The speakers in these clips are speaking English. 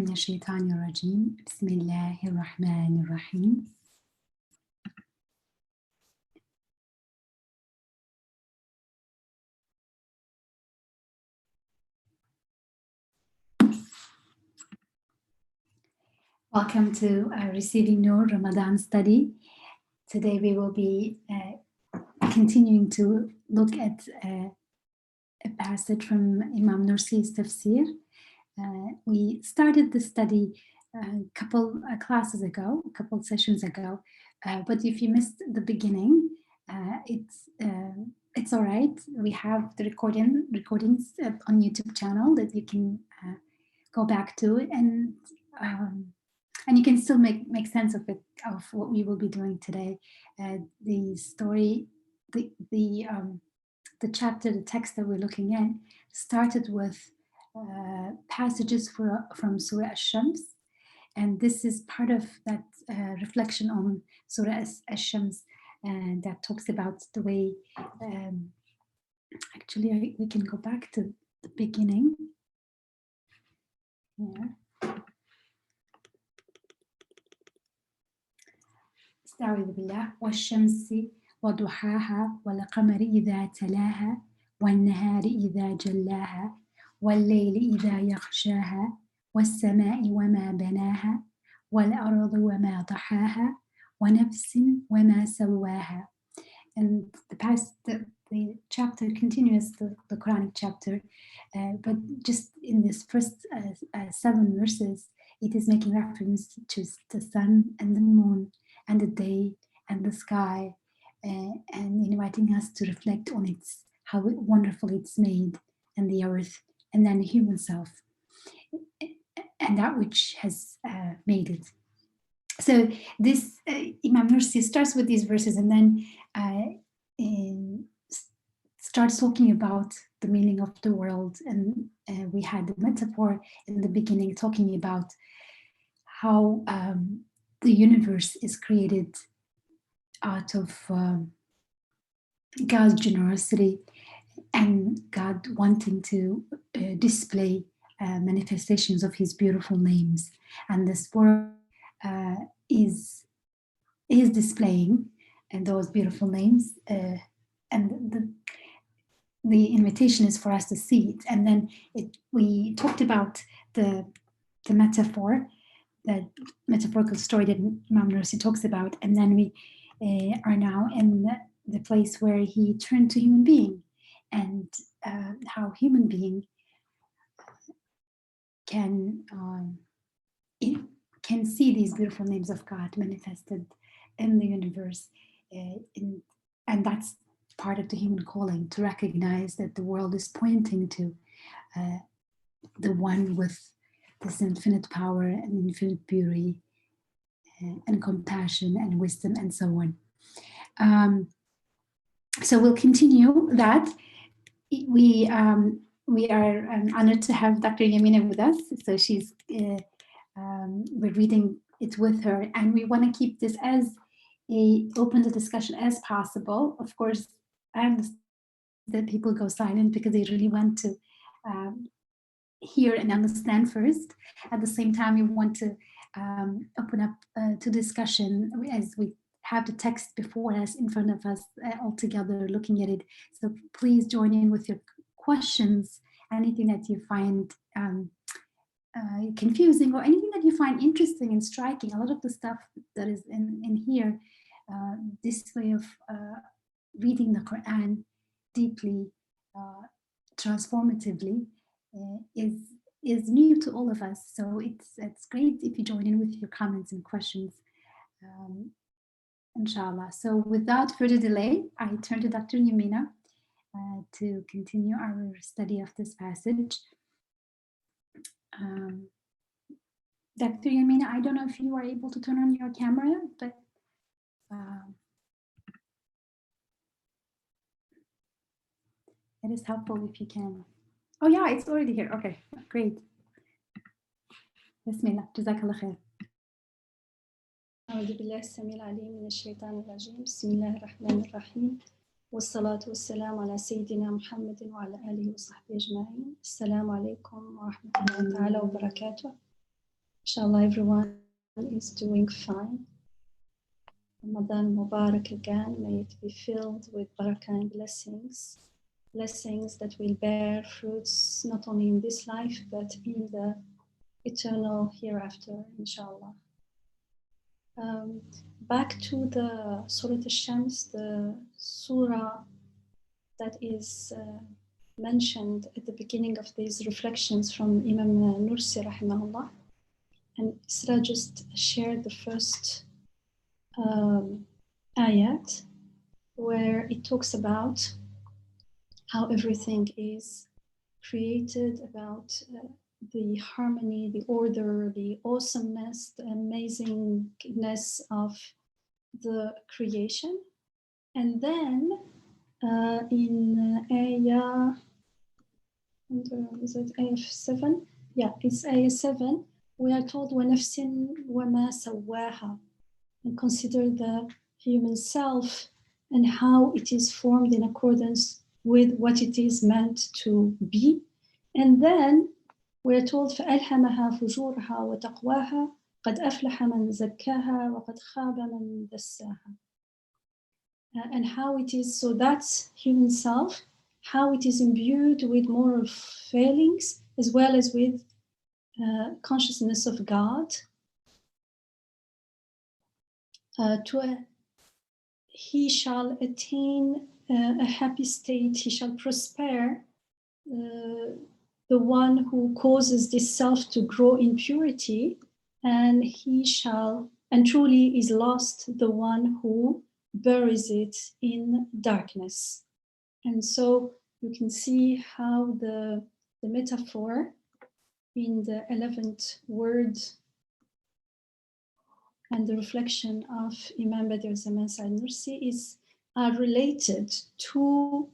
من الشيطان الرجيم بسم الله الرحمن الرحيم. Welcome to Receiving Nur Ramadan study. Today we will be continuing to look at a passage from Imam Nursi's Tafsir. We started the study a couple classes ago, a couple sessions ago, but if you missed the beginning, it's all right. We have the recordings on YouTube channel that you can go back to, and you can still make sense of it, of what we will be doing today. The story, the chapter, the text that we're looking at started with passages from Surah Ash-Shams, and this is part of that reflection on Surah Ash-Shams, and that talks about the way. Actually, we can go back to the beginning. Yeah. استعوذ بالله والشمس وضحاها والقمر إذا تلاها والنهار إذا جلاها والليل إذا يغشاها والسماء وما بناها والأرض وما ضحاها ونفس وما سواها. And the chapter continues, the Quranic chapter, but just in this first 7 verses, it is making reference to the sun and the moon and the day and the sky, and inviting us to reflect on how wonderful it's made, and the earth, and then the human self, and that which has made it. So this Imam Nursi starts with these verses, and then starts talking about the meaning of the world, and we had the metaphor in the beginning talking about how the universe is created out of God's generosity and God wanting to display manifestations of his beautiful names, and this world is displaying and those beautiful names, and the invitation is for us to see it. And then we talked about the metaphor, that metaphorical story that Imam Nursi talks about, and then we are now in the place where he turned to human being, and how human being can see these beautiful names of God manifested in the universe, and that's part of the human calling, to recognize that the world is pointing to the one with this infinite power and infinite beauty and compassion and wisdom and so on. So we'll continue that. We are honored to have Dr. Yamina with us. So she's we're reading it with her, and we want to keep this as open the discussion as possible. Of course, I understand that people go silent because they really want to hear and understand first. At the same time, we want to open up to discussion as we have the text before us, in front of us, all together looking at it. So please join in with your questions, anything that you find confusing, or anything that you find interesting and striking. A lot of the stuff that is in here, this way of reading the Quran deeply, transformatively, is new to all of us. So it's great if you join in with your comments and questions, inshallah. So without further delay, I turn to Dr. Yamina to continue our study of this passage. Dr. Yamina, I don't know if you are able to turn on your camera, but it is helpful if you can. Oh yeah, it's already here. Okay, great. Bismillah, jazakallah khair. أعوذ بالله السميع العليم من الشيطان الرجيم. بسم الله الرحمن الرحيم، والصلاة والسلام على سيدنا محمد وعلى آله وصحبه أجمعين. السلام عليكم ورحمة الله تعالى وبركاته. Inshallah, everyone is doing fine. Ramadan Mubarak again. May it be filled with barakah and blessings. Blessings that will bear fruits not only in this life, but in the eternal hereafter, inshallah. Back to the Surah Al-Shams, the surah that is mentioned at the beginning of these reflections from Imam Nursi, rahimahullah. And Isra just shared the first ayat, where it talks about how everything is created, about the harmony, the order, the awesomeness, the amazingness of the creation. And then in ayah, is it ayah 7? Yeah, it's ayah 7. We are told وَنَفْسٍ وَمَا سَوَّاهَا, and consider the human self and how it is formed in accordance with what it is meant to be. And then we're told فَأَلْهَمَهَا فُجُورَهَا وَتَقْوَاهَا قَدْ أَفْلَحَ مَنْ زَكَّاهَا وَقَدْ خَابَ مَنْ دَسَّاهَا. And how it is, so that's human self, how it is imbued with moral failings as well as with consciousness of God. He shall attain a happy state, he shall prosper, the one who causes this self to grow in purity, and he shall, and truly is lost the one who buries it in darkness. And so you can see how the metaphor in the 11th word and the reflection of Imam Bediuzzaman Said Nursi are related to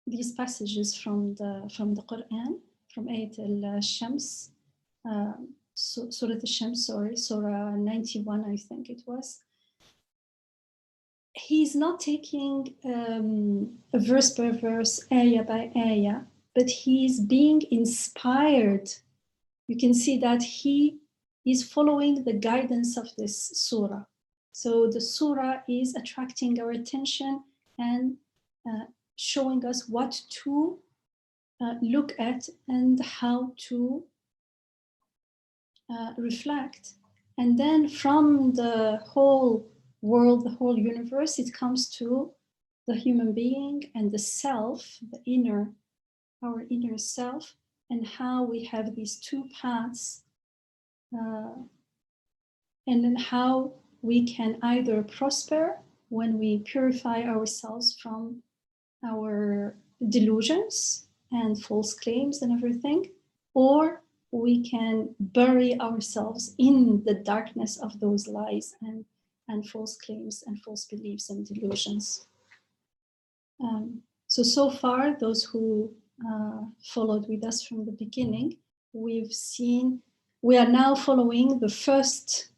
these passages from the Quran, from Ayat al-Shams, Surah al-Shams, Surah 91, I think it was. He's not taking a verse per verse, ayah by ayah, but he's being inspired. You can see that he is following the guidance of this surah. So the surah is attracting our attention and showing us what to look at and how to reflect. And then from the whole world, the whole universe, it comes to the human being and the self, the inner, our inner self, and how we have these two paths, and then how we can either prosper when we purify ourselves from our delusions and false claims and everything, or we can bury ourselves in the darkness of those lies and false claims and false beliefs and delusions. So far, those who followed with us from the beginning, we've seen, we are now following the first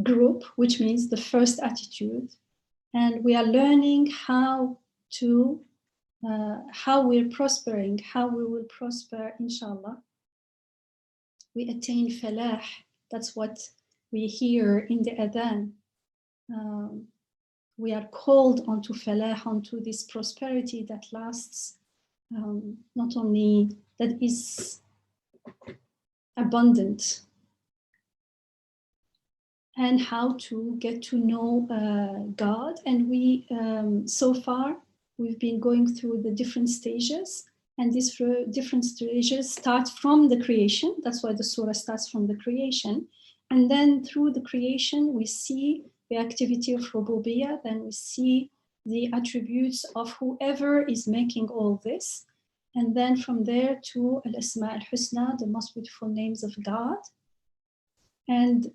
group, which means the first attitude, and we are learning how we're prospering, how we will prosper, inshallah. We attain falah, that's what we hear in the adhan. We are called onto falah, onto this prosperity that lasts, not only that is abundant, and how to get to know God. And we, so far, we've been going through the different stages, and these different stages start from the creation. That's why the surah starts from the creation. And then through the creation, we see the activity of rububiyyah, then we see the attributes of whoever is making all this. And then from there to al-Asma al-Husna, the most beautiful names of God. And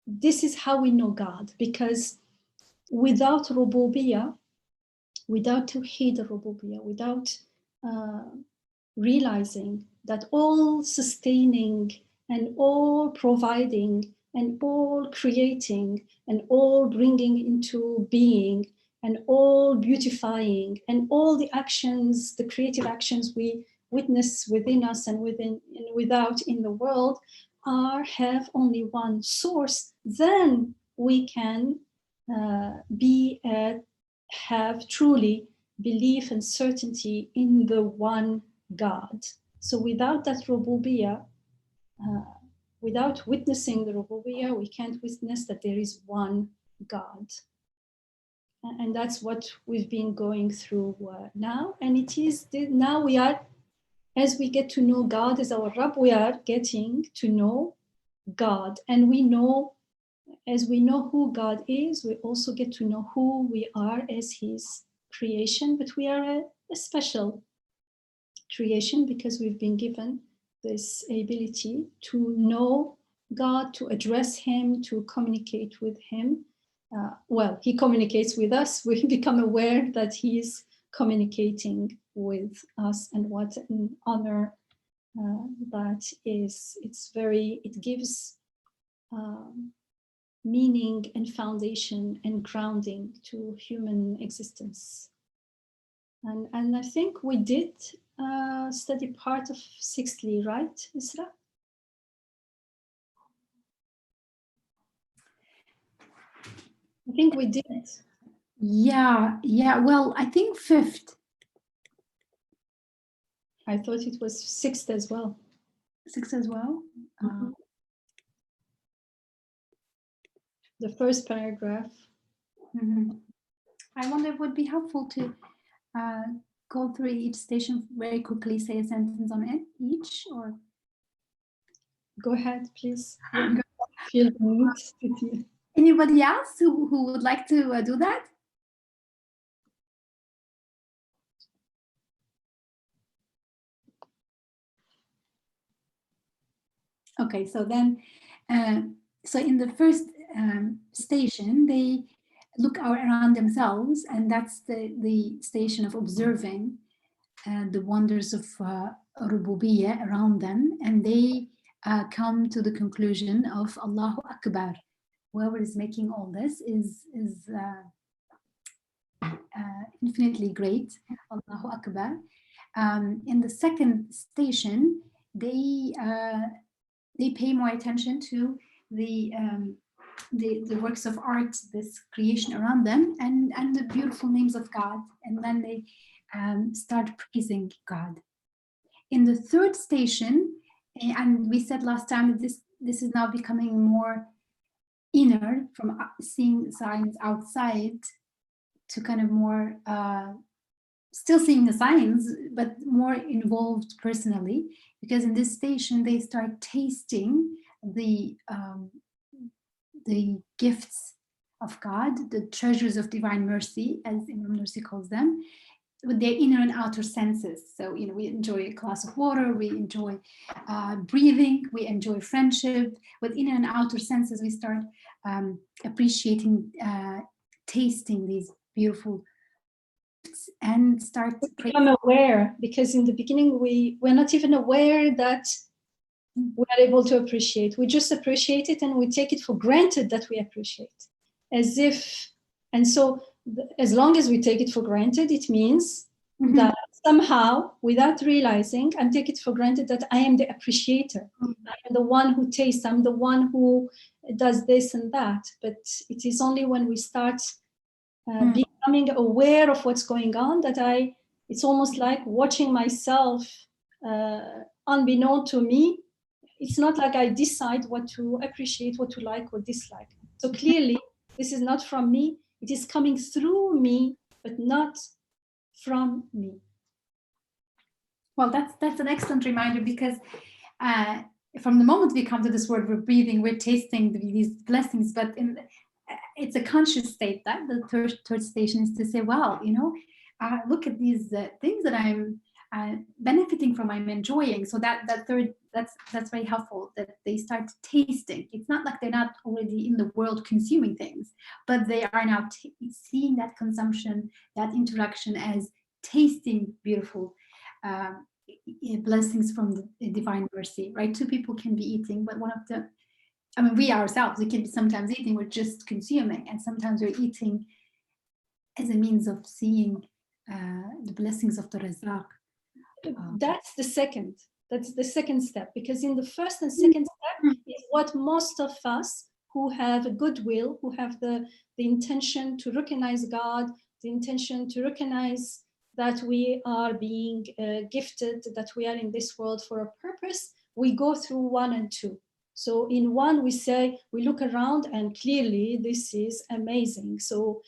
this is how we know God, because without rububiyyah, without tawheed al-rububiyyah, without realizing that all sustaining and all providing and all creating and all bringing into being and all beautifying and all the actions, the creative actions we witness within us and within and without in the world have only one source, then we can have truly belief and certainty in the one God. So without that rububiyyah, without witnessing the rububiyyah, we can't witness that there is one God. And that's what we've been going through now. And it is now we are, as we get to know God as our Rabb, we are getting to know God. And we know, as we know who God is, we also get to know who we are as his creation. But we are a special creation because we've been given this ability to know God, to address him, to communicate with him. Well, he communicates with us. We become aware that he is communicating with us, and what an honor that is. It gives meaning and foundation and grounding to human existence. And I think we did study part of sixthly, right, Isra? I think we did. Yeah. Well, I think fifth. I thought it was sixth as well. Sixth as well. Mm-hmm. The first paragraph. Mm-hmm. I wonder if it would be helpful to go through each station very quickly, say a sentence on it each, or go ahead, please. Feel the need. Anybody else who would like to do that? Okay, so then, so in the first station, they look around themselves, and that's the station of observing the wonders of rububiyyah around them, and they come to the conclusion of Allahu Akbar. Whoever is making all this is infinitely great, Allahu Akbar. In the second station, they pay more attention to the works of art, this creation around them, and the beautiful names of God, and then they start praising God. In the third station, and we said last time that this is now becoming more inner, from seeing signs outside to kind of more still seeing the signs, but more involved personally, because in this station they start tasting the gifts of God, the treasures of divine mercy, as Imam Nursi calls them, with their inner and outer senses. So, we enjoy a glass of water, we enjoy breathing, we enjoy friendship. With inner and outer senses, we start appreciating, tasting these beautiful gifts, and start become aware, because in the beginning we're not even aware that we are able to appreciate. We just appreciate it, and we take it for granted that we appreciate, as if, and so as long as we take it for granted, it means that somehow, without realizing, I'm taking it for granted that I am the appreciator. I am the one who tastes, I'm the one who does this and that. But it is only when we start becoming aware of what's going on that it's almost like watching myself unbeknown to me. It's not like I decide what to appreciate, what to like or dislike. So clearly, this is not from me. It is coming through me, but not from me. Well, that's an excellent reminder, because from the moment we come to this world, we're breathing, we're tasting these blessings, but it's a conscious state. That the third station is to say, well, look at these things that I'm benefiting from, I'm enjoying. So that's very helpful, that they start tasting. It's not like they're not already in the world consuming things, but they are now seeing that consumption, that interaction, as tasting beautiful blessings from the divine mercy, right? Two people can be eating, but we ourselves, we can be sometimes eating, we're just consuming, and sometimes we're eating as a means of seeing the blessings of the Razak. That's the second. That's the second step, because in the first and second step is what most of us who have a goodwill, who have the intention to recognize God, the intention to recognize that we are being gifted, that we are in this world for a purpose, we go through 1 and 2. So in 1, we say, we look around and clearly this is amazing. So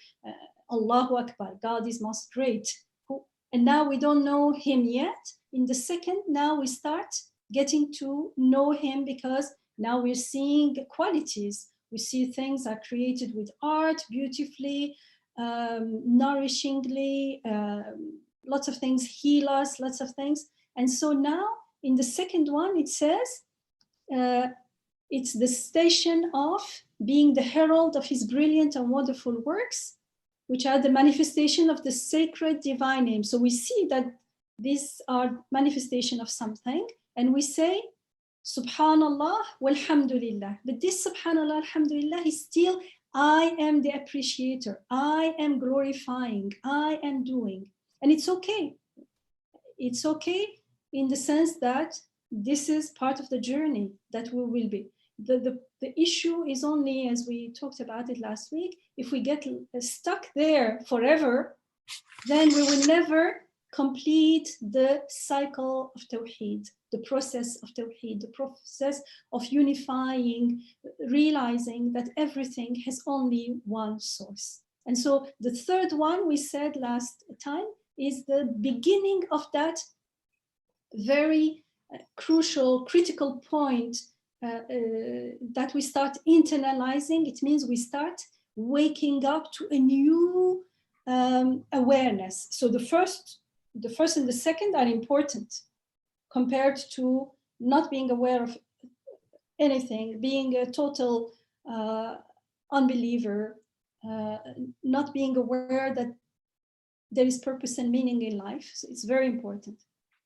Allahu Akbar, God is most great. And now we don't know him yet. In the second, now we start getting to know him, because now we're seeing qualities. We see things are created with art, beautifully, nourishingly, lots of things heal us, lots of things. And so now in the second one, it says, it's the station of being the herald of his brilliant and wonderful works, which are the manifestation of the sacred divine name. So we see that these are manifestation of something, and we say, Subhanallah walhamdulillah. But this Subhanallah, alhamdulillah is still, I am the appreciator, I am glorifying, I am doing. And it's okay. It's okay in the sense that this is part of the journey that we will be. The issue is only, as we talked about it last week, if we get stuck there forever, then we will never complete the cycle of Tawheed, the process of Tawheed, the process of unifying, realizing that everything has only one source. And so the third one we said last time is the beginning of that very crucial, critical point that we start internalizing. It means we start waking up to a new awareness. So the first and the second are important compared to not being aware of anything, being a total unbeliever, not being aware that there is purpose and meaning in life. So it's very important.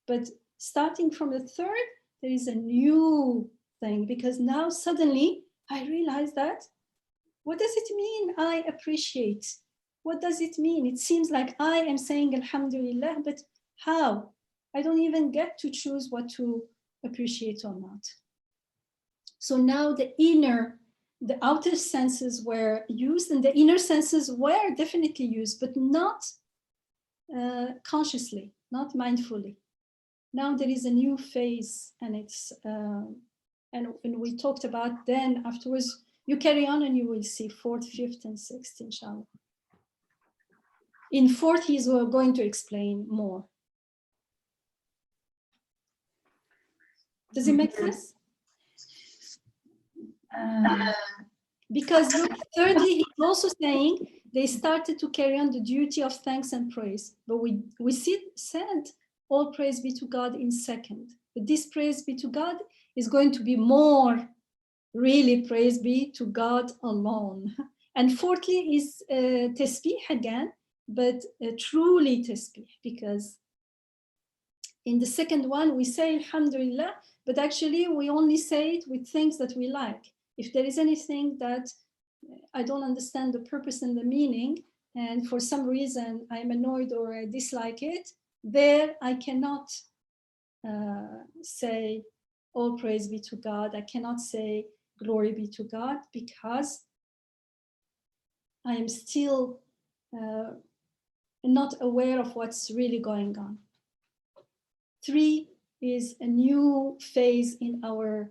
But starting from the third, there is a new thing, because now suddenly I realize that, what does it mean I appreciate? What does it mean? It seems like I am saying Alhamdulillah, but how? I don't even get to choose what to appreciate or not. So now the outer senses were used, and the inner senses were definitely used, but not consciously, not mindfully. Now there is a new phase, and it's and we talked about then afterwards. You carry on and you will see 4th, 5th, and 6th, inshallah. In 4th, he's going to explain more. Does it make sense? Because look, thirdly, he's also saying they started to carry on the duty of thanks and praise. But we said all praise be to God in 2nd. But this praise be to God is going to be more really praise be to God alone. And 4thly is tasbih again, but truly tasbih, because in the second one we say Alhamdulillah, but actually we only say it with things that we like. If there is anything that I don't understand the purpose and the meaning, and for some reason I'm annoyed or I dislike it, there I cannot say all praise be to God. I cannot say glory be to God, because I am still not aware of what's really going on. 3 is a new phase in our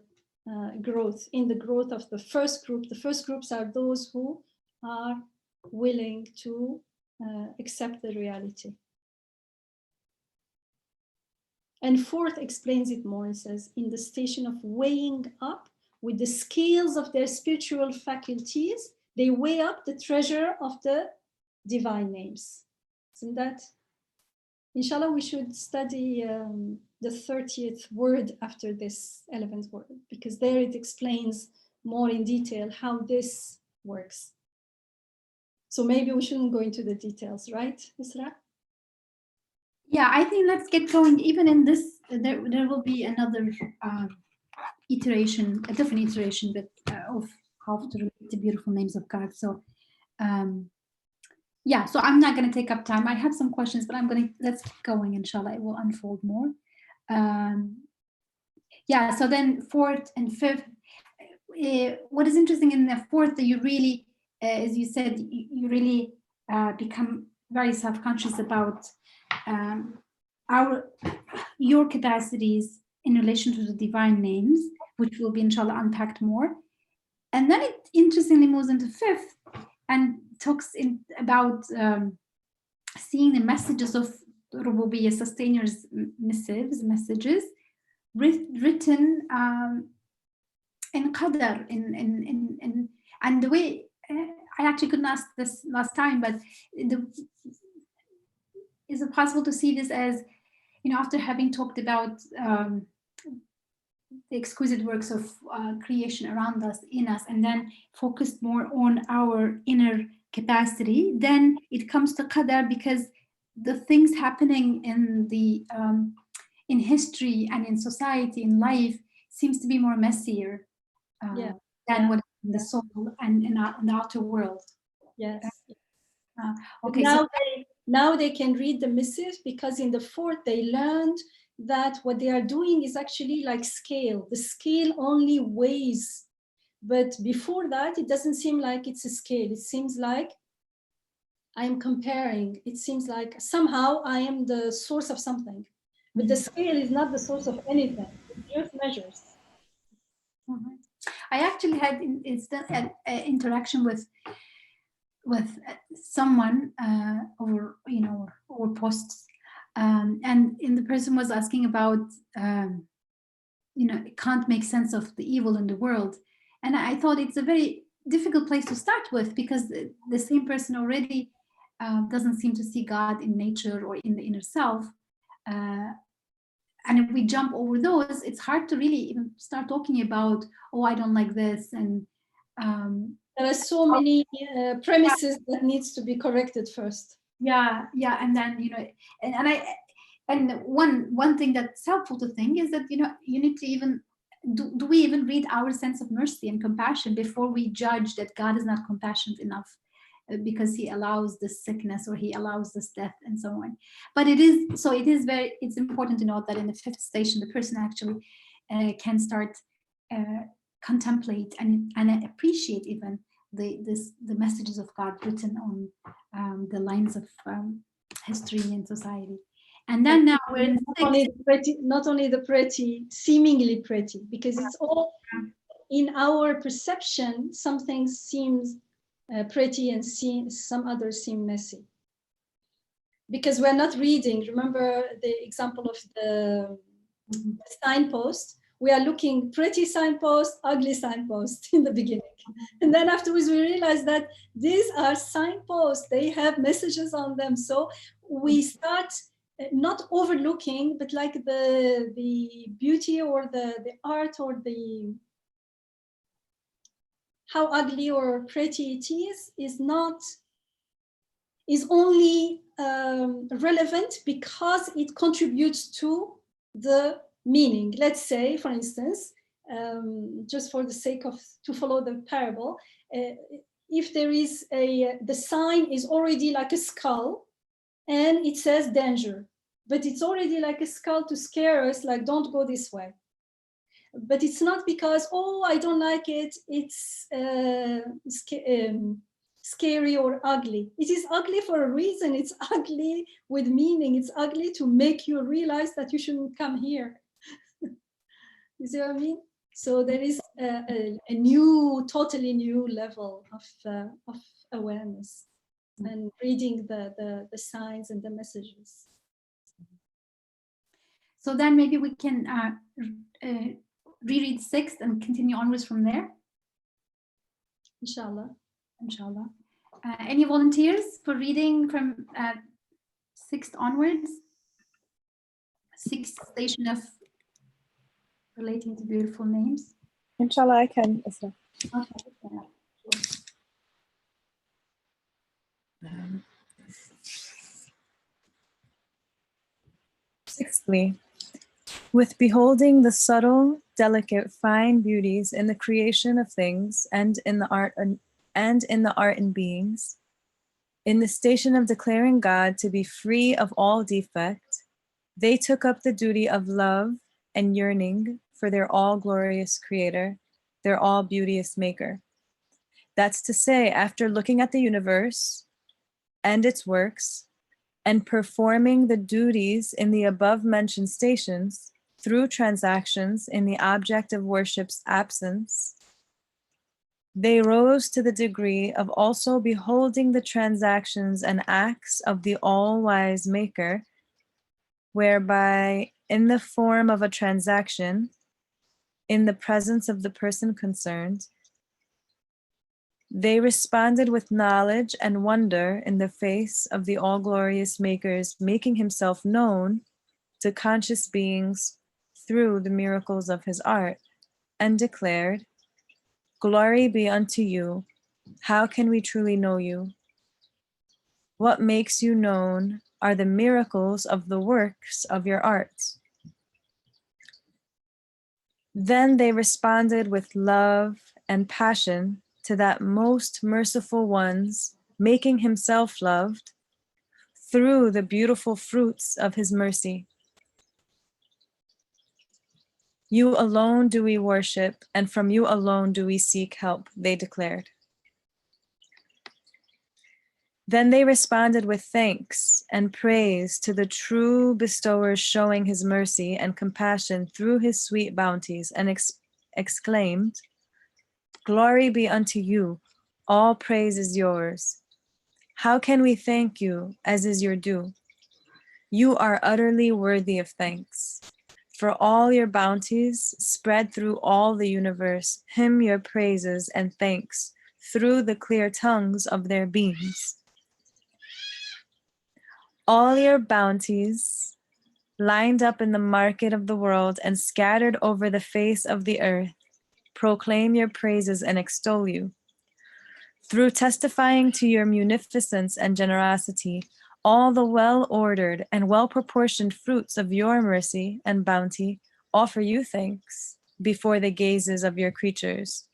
growth, in the growth of the first group. The first groups are those who are willing to accept the reality. And 4th explains it more. It says, in the station of weighing up with the scales of their spiritual faculties, they weigh up the treasure of the divine names. Isn't that? Inshallah, we should study the 30th word after this 11th word, because there it explains more in detail how this works. So maybe we shouldn't go into the details, right, Isra? Yeah, I think let's get going. Even in this, there will be another iteration, a different iteration, but of how to relate the beautiful names of God. So, yeah. So I'm not going to take up time. I have some questions, but let's keep going. Inshallah, it will unfold more. Yeah, so then fourth and fifth, what is interesting in the fourth, that you really, as you said, you really become very self-conscious about your capacities in relation to the divine names, which will be inshallah unpacked more. And then it interestingly moves into fifth and talks about seeing the messages of Rububiyyah, sustainers' messages written in qadar, and the way, I actually couldn't ask this last time, but is it possible to see this as, after having talked about the exquisite works of creation around us, in us, and then focused more on our inner capacity, then it comes to qadar, because the things happening in the in history and in society, in life, seems to be more messier than what in the soul and in the outer world. Yes. Okay. Now they can read the missive, because in the fourth they learned that what they are doing is actually like scale. The scale only weighs, but before that it doesn't seem like it's a scale. It seems like I am comparing. It seems like somehow I am the source of something, but the scale is not the source of anything. It just measures. Mm-hmm. I actually had an interaction with someone over posts, and the person was asking about it can't make sense of the evil in the world, and I thought it's a very difficult place to start with, because the same person already doesn't seem to see God in nature or in the inner self, and if we jump over those, it's hard to really even start talking about, oh, I don't like this, and there are so many premises that needs to be corrected first. Yeah, and then and one thing that's helpful to think is that you need to even do we even read our sense of mercy and compassion before we judge that God is not compassionate enough because he allows this sickness or he allows this death and so on. But it's important to note that in the fifth station, the person actually can start contemplate and appreciate even the messages of God written on the lines of history and society. And then now we're in not only the pretty, seemingly pretty, because it's all in our perception. Some things seems pretty and some others seem messy, because we're not reading. Remember the example of the signpost. We are looking pretty signpost, ugly signpost in the beginning. And then afterwards we realize that these are signposts. They have messages on them. So we start not overlooking, but like the beauty or the art or the how ugly or pretty it is only relevant because it contributes to the meaning. Let's say, for instance, just for the sake of to follow the parable, if there is the sign is already like a skull and it says danger, but it's already like a skull to scare us, like don't go this way. But it's not because, oh, I don't like it, it's scary or ugly. It is ugly for a reason. It's ugly with meaning. It's ugly to make you realize that you shouldn't come here. You see what I mean? So there is a new, totally new level of awareness and reading the signs and the messages. So then maybe we can reread sixth and continue onwards from there. Inshallah. Any volunteers for reading from sixth onwards? Sixth station of relating to beautiful names. Inshallah, I can, Isra. Okay. Sixthly, with beholding the subtle, delicate, fine beauties in the creation of things and in the art and beings, in the station of declaring God to be free of all defect, They took up the duty of love and yearning for their all-glorious creator, their all-beauteous maker. That's to say, after looking at the universe and its works, and performing the duties in the above-mentioned stations through transactions in the object of worship's absence, they rose to the degree of also beholding the transactions and acts of the all-wise maker, whereby, in the form of a transaction, in the presence of the person concerned, they responded with knowledge and wonder in the face of the all-glorious maker's making himself known to conscious beings through the miracles of his art, and declared, "Glory be unto you. How can we truly know you? What makes you known are the miracles of the works of your art." Then they responded with love and passion to that most merciful one's making himself loved through the beautiful fruits of his mercy. "You alone do we worship, and from you alone do we seek help," they declared. Then they responded with thanks and praise to the true bestower, showing his mercy and compassion through his sweet bounties, and exclaimed, "Glory be unto you, all praise is yours. How can we thank you as is your due? You are utterly worthy of thanks. For all your bounties spread through all the universe, hymn your praises and thanks through the clear tongues of their beams. All your bounties lined up in the market of the world and scattered over the face of the earth, proclaim your praises and extol you. Through testifying to your munificence and generosity, all the well-ordered and well-proportioned fruits of your mercy and bounty offer you thanks before the gazes of your creatures."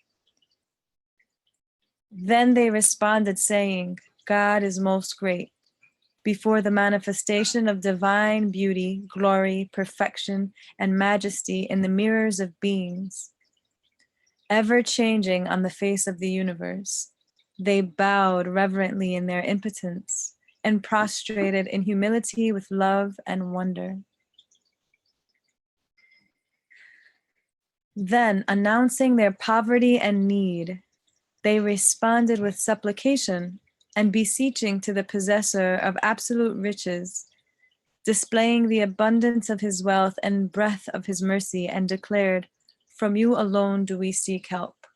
Then they responded saying, "God is most great. Before the manifestation of divine beauty, glory, perfection, and majesty in the mirrors of beings, ever changing on the face of the universe, they bowed reverently in their impotence and prostrated in humility with love and wonder. Then, announcing their poverty and need, they responded with supplication and beseeching to the possessor of absolute riches, displaying the abundance of his wealth and breadth of his mercy, and declared, "From you alone do we seek help."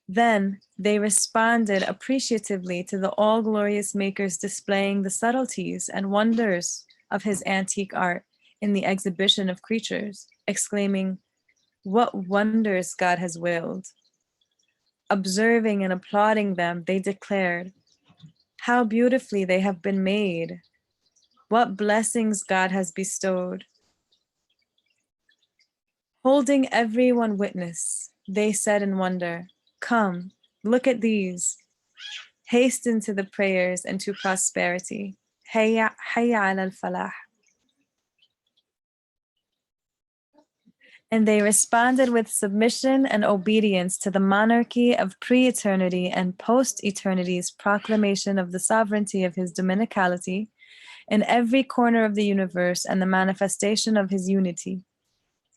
Then they responded appreciatively to the all-glorious maker's displaying the subtleties and wonders of his antique art in the exhibition of creatures, exclaiming, "What wonders God has willed." Observing and applauding them, they declared, "How beautifully they have been made. What blessings God has bestowed." Holding everyone witness, they said in wonder, "Come, look at these. Hasten to the prayers and to prosperity. Hayya ala al-falah." And they responded with submission and obedience to the monarchy of pre-eternity and post-eternity's proclamation of the sovereignty of his dominicality in every corner of the universe and the manifestation of his unity,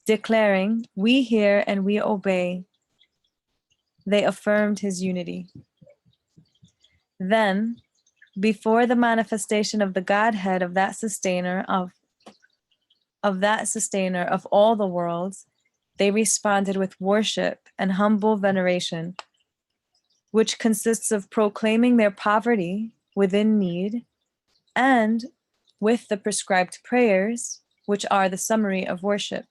declaring, "We hear and we obey." They affirmed his unity. Then, before the manifestation of the Godhead of that sustainer of all the worlds, they responded with worship and humble veneration, which consists of proclaiming their poverty within need, and with the prescribed prayers, which are the summary of worship.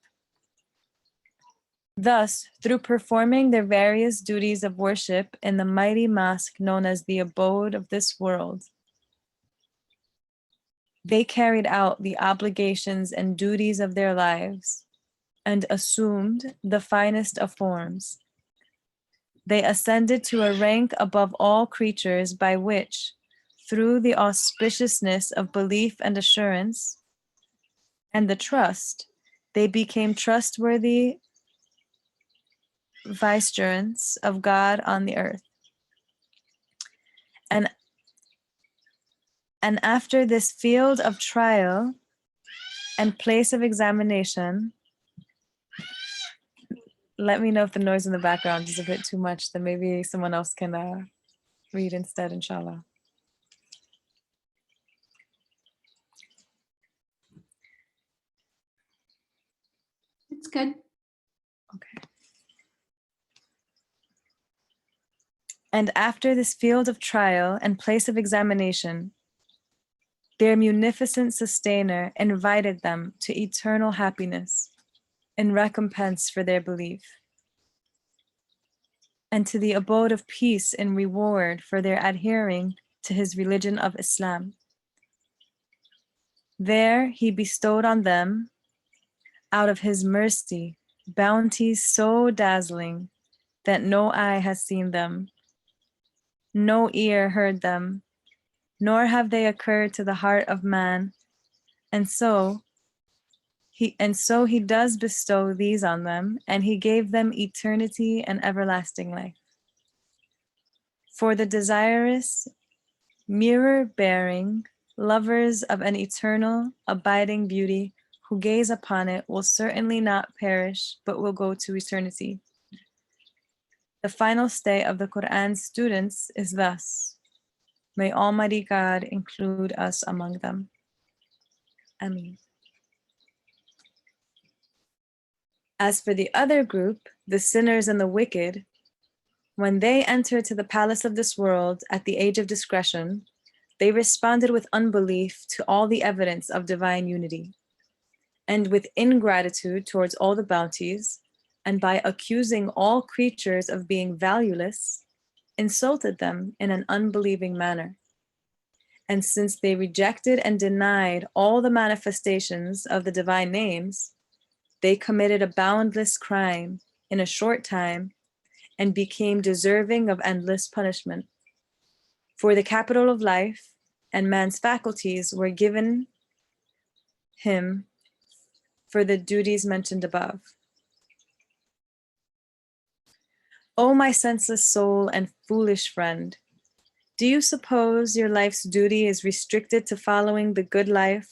Thus, through performing their various duties of worship in the mighty mosque known as the Abode of this world, they carried out the obligations and duties of their lives and assumed the finest of forms. They ascended to a rank above all creatures by which, through the auspiciousness of belief and assurance, and the trust, they became trustworthy vicegerents of God on the earth. And after this field of trial and place of examination, let me know if the noise in the background is a bit too much, then maybe someone else can read instead, inshallah. It's good. Okay. And after this field of trial and place of examination, their munificent sustainer invited them to eternal happiness in recompense for their belief, and to the abode of peace in reward for their adhering to his religion of Islam. There he bestowed on them, out of his mercy, bounties so dazzling that no eye has seen them, no ear heard them, nor have they occurred to the heart of man. And so he does bestow these on them, and he gave them eternity and everlasting life. For the desirous, mirror-bearing, lovers of an eternal, abiding beauty, who gaze upon it will certainly not perish, but will go to eternity. The final stay of the Quran's students is thus: may Almighty God include us among them. Ameen. As for the other group, the sinners and the wicked, when they entered to the palace of this world at the age of discretion, they responded with unbelief to all the evidence of divine unity, and with ingratitude towards all the bounties, and by accusing all creatures of being valueless, insulted them in an unbelieving manner. And since they rejected and denied all the manifestations of the divine names, they committed a boundless crime in a short time and became deserving of endless punishment. For the capital of life and man's faculties were given him for the duties mentioned above. O my senseless soul and foolish friend, do you suppose your life's duty is restricted to following the good life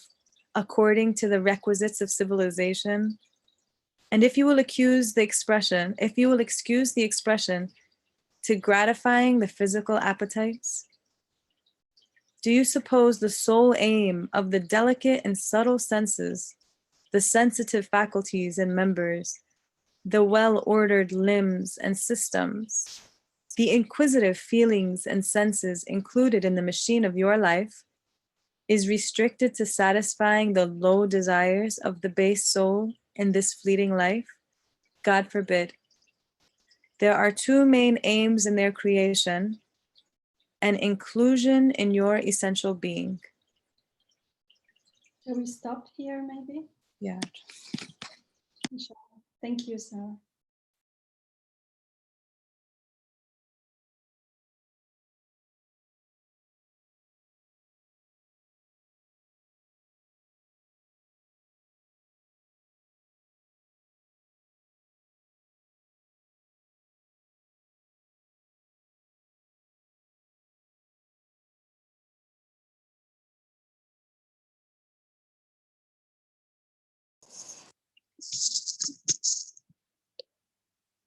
according to the requisites of civilization? And if you will excuse the expression to gratifying the physical appetites, do you suppose the sole aim of the delicate and subtle senses, the sensitive faculties and members, the well-ordered limbs and systems, the inquisitive feelings and senses included in the machine of your life, is restricted to satisfying the low desires of the base soul in this fleeting life? God forbid. There are two main aims in their creation: an inclusion in your essential being. Shall we stop here, maybe? Yeah. Thank you, Sarah.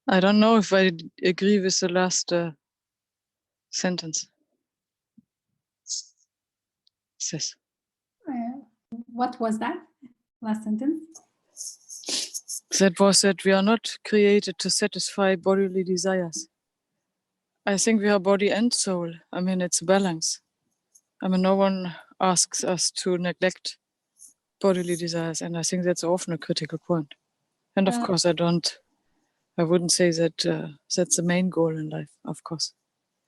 I don't know if I agree with the last sentence. Says. What was that last sentence? That was that we are not created to satisfy bodily desires. I think we are body and soul. I mean, it's a balance. I mean, no one asks us to neglect bodily desires, and I think that's often a critical point. And of course, I wouldn't say that that's the main goal in life, of course.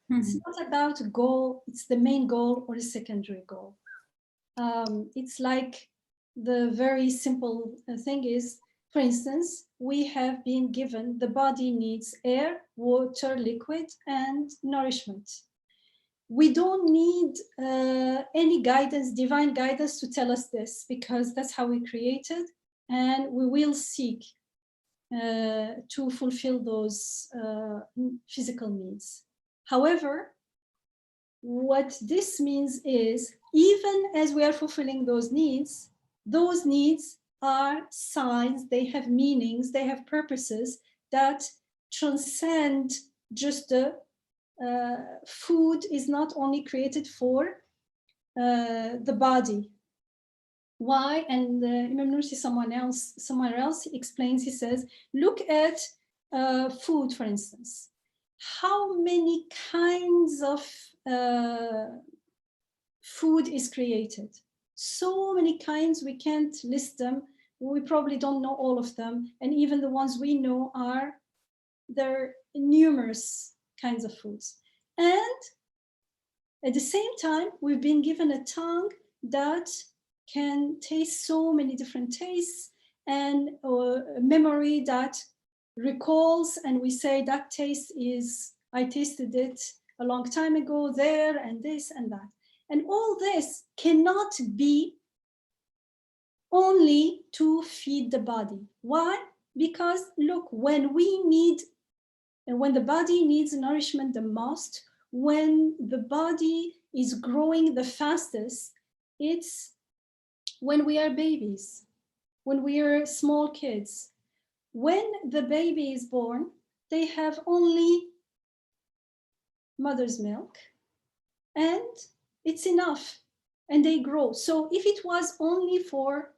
It's not about a goal, it's the main goal or a secondary goal. It's like the very simple thing is, for instance, we have been given, the body needs air, water, liquid, and nourishment. we don't need any guidance, divine guidance, to tell us this, because that's how we created, and we will seek to fulfill those physical needs. However, what this means is, even as we are fulfilling those needs are signs, they have meanings, they have purposes that transcend just the food is not only created for the body. Why? And Imam Nursi, somewhere else explains, he says, look at food, for instance. How many kinds of food is created? So many kinds, we can't list them. We probably don't know all of them. And even the ones we know there are numerous kinds of foods. And at the same time, we've been given a tongue that can taste so many different tastes, and a memory that recalls, and we say that taste is, I tasted it a long time ago there, and this and that. And all this cannot be only to feed the body. Why? Because look, when the body needs nourishment the most, when the body is growing the fastest, it's when we are babies, when we are small kids. When the baby is born, they have only mother's milk, and it's enough, and they grow. So if it was only for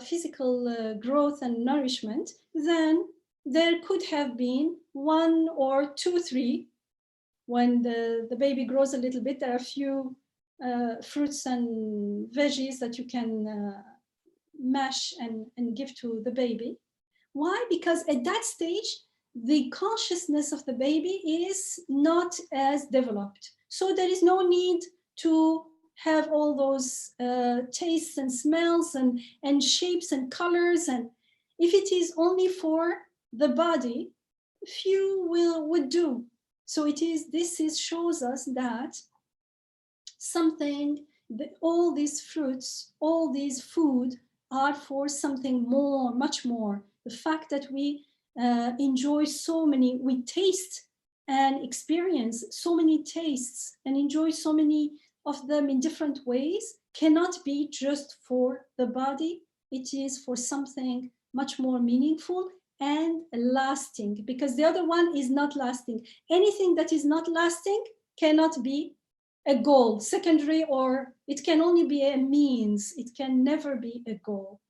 physical growth and nourishment, then there could have been 1 or 2, 3. When the baby grows a little bit, there are a few fruits and veggies that you can mash and give to the baby. Why? Because at that stage, the consciousness of the baby is not as developed. So there is no need to have all those tastes and smells and shapes and colors. And if it is only for the body, few would do. So this shows us that all these fruits, all these food are for something more, much more. The fact that we enjoy we taste and experience so many tastes and enjoy so many of them in different ways cannot be just for the body. It is for something much more meaningful and lasting, because the other one is not lasting. Anything that is not lasting cannot be a goal, secondary, or it can only be a means. It can never be a goal.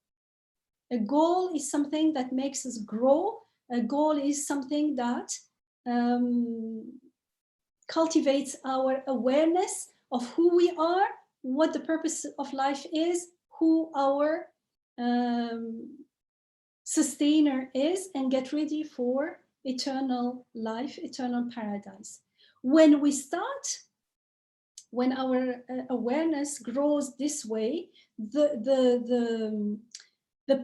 A goal is something that makes us grow. A goal is something that cultivates our awareness of who we are, what the purpose of life is, who our sustainer is, and get ready for eternal life, eternal paradise. When our awareness grows this way, the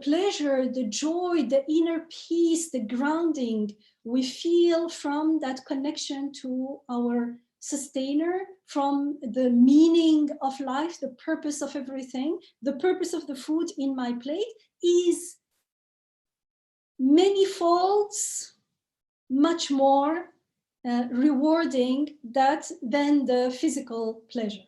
pleasure, the joy, the inner peace, the grounding we feel from that connection to our sustainer, from the meaning of life, the purpose of everything, the purpose of the food in my plate is many folds much more rewarding than the physical pleasure.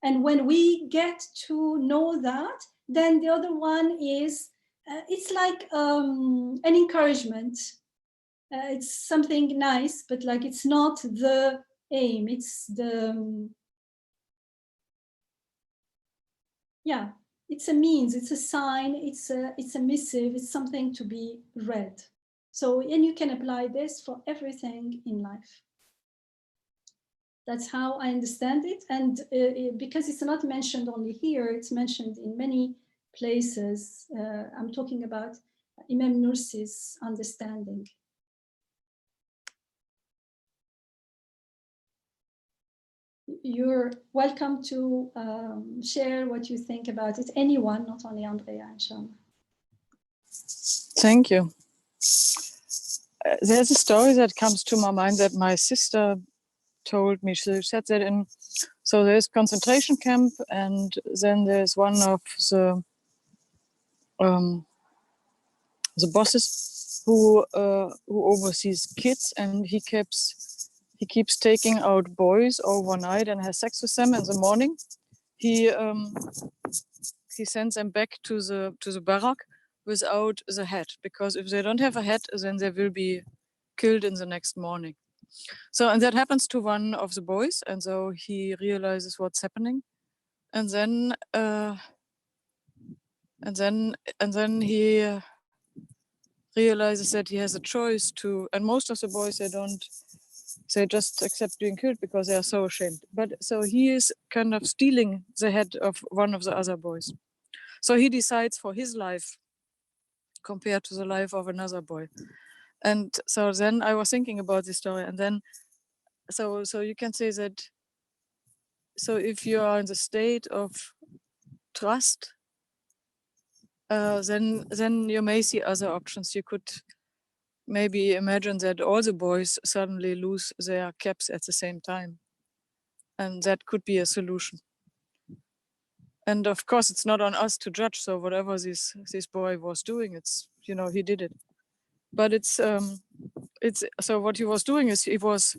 And when we get to know that, then the other one is, it's like an encouragement. It's something nice, but like it's not the aim. It's it's a means, it's a sign, it's a missive, it's something to be read. So, and you can apply this for everything in life. That's how I understand it. And because it's not mentioned only here, it's mentioned in many places. I'm talking about Imam Nursi's understanding. You're welcome to share what you think about it. Anyone, not only Andrea, inshallah. Thank you. There's a story that comes to my mind that my sister told me. She said that in So there's concentration camp, and then there's one of the bosses who oversees kids, and he keeps taking out boys overnight and has sex with them. In the morning, he sends them back to the barrack without the head, because if they don't have a head, then they will be killed in the next morning. So, and that happens to one of the boys, and so he realizes what's happening, and then he realizes that he has a choice to. And most of the boys, they just accept being killed because they are so ashamed. But so he is kind of stealing the head of one of the other boys. So he decides for his life compared to the life of another boy. And so then I was thinking about this story, and then so you can say that, so if you are in the state of trust, then you may see other options. You could maybe imagine that all the boys suddenly lose their caps at the same time, and that could be a solution. And of course, it's not on us to judge. So whatever this boy was doing, it's, he did it. But it's so what he was doing is he was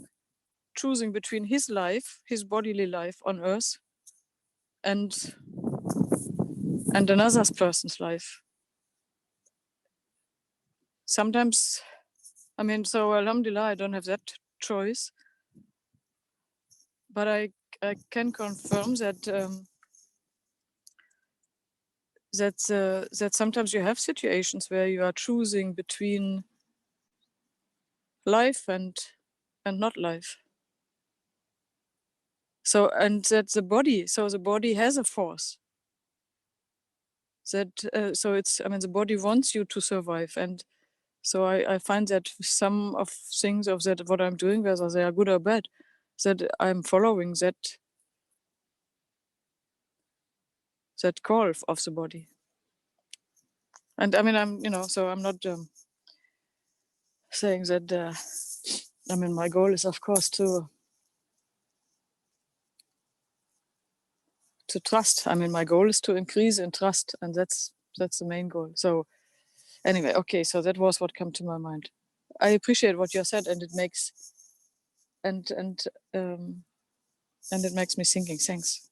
choosing between his life, his bodily life on earth, and another person's life. Sometimes, so alhamdulillah, I don't have that choice, but I can confirm that that sometimes you have situations where you are choosing between life and not life. So, and that the body has a force. That so it's, the body wants you to survive, and so I find that some of things of that what I'm doing, whether they are good or bad, that I'm following that call of the body. And so I'm not saying that. My goal is, of course, to trust. My goal is to increase in trust, and that's the main goal. So anyway, okay, so that was what came to my mind. I appreciate what you said, and it makes and it makes me thinking. Thanks.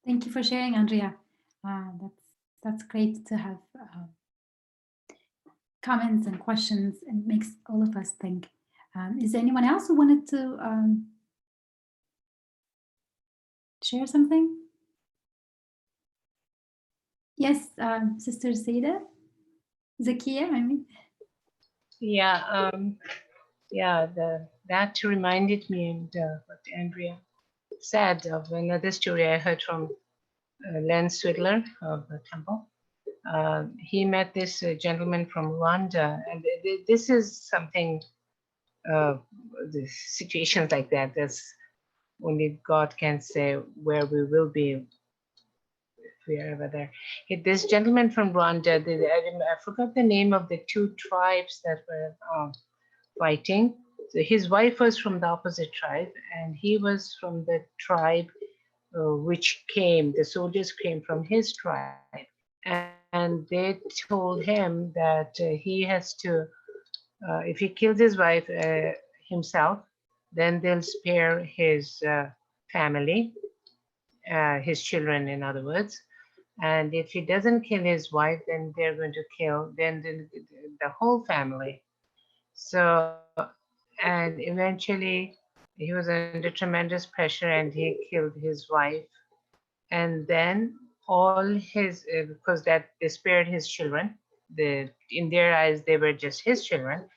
Thank you for sharing, Andrea. That's great to have comments and questions, and makes all of us think. Is there anyone else who wanted to share something? Yes, Sister Zaida, Zakia, That reminded me of what Andrea said of another story I heard from Len Swidler of the temple. He met this gentleman from Rwanda, and this is something, the situations like that, that's only God can say where we will be if we are ever there. This gentleman from Rwanda, I forgot the name of the two tribes that were fighting. So his wife was from the opposite tribe, and he was from the tribe the soldiers came from his tribe. And they told him that he has to, if he kills his wife himself, then they'll spare his family, his children, in other words. And if he doesn't kill his wife, then they're going to kill the whole family. So, and eventually he was under tremendous pressure, and he killed his wife. And then all his, because that they spared his children, in their eyes they were just his children.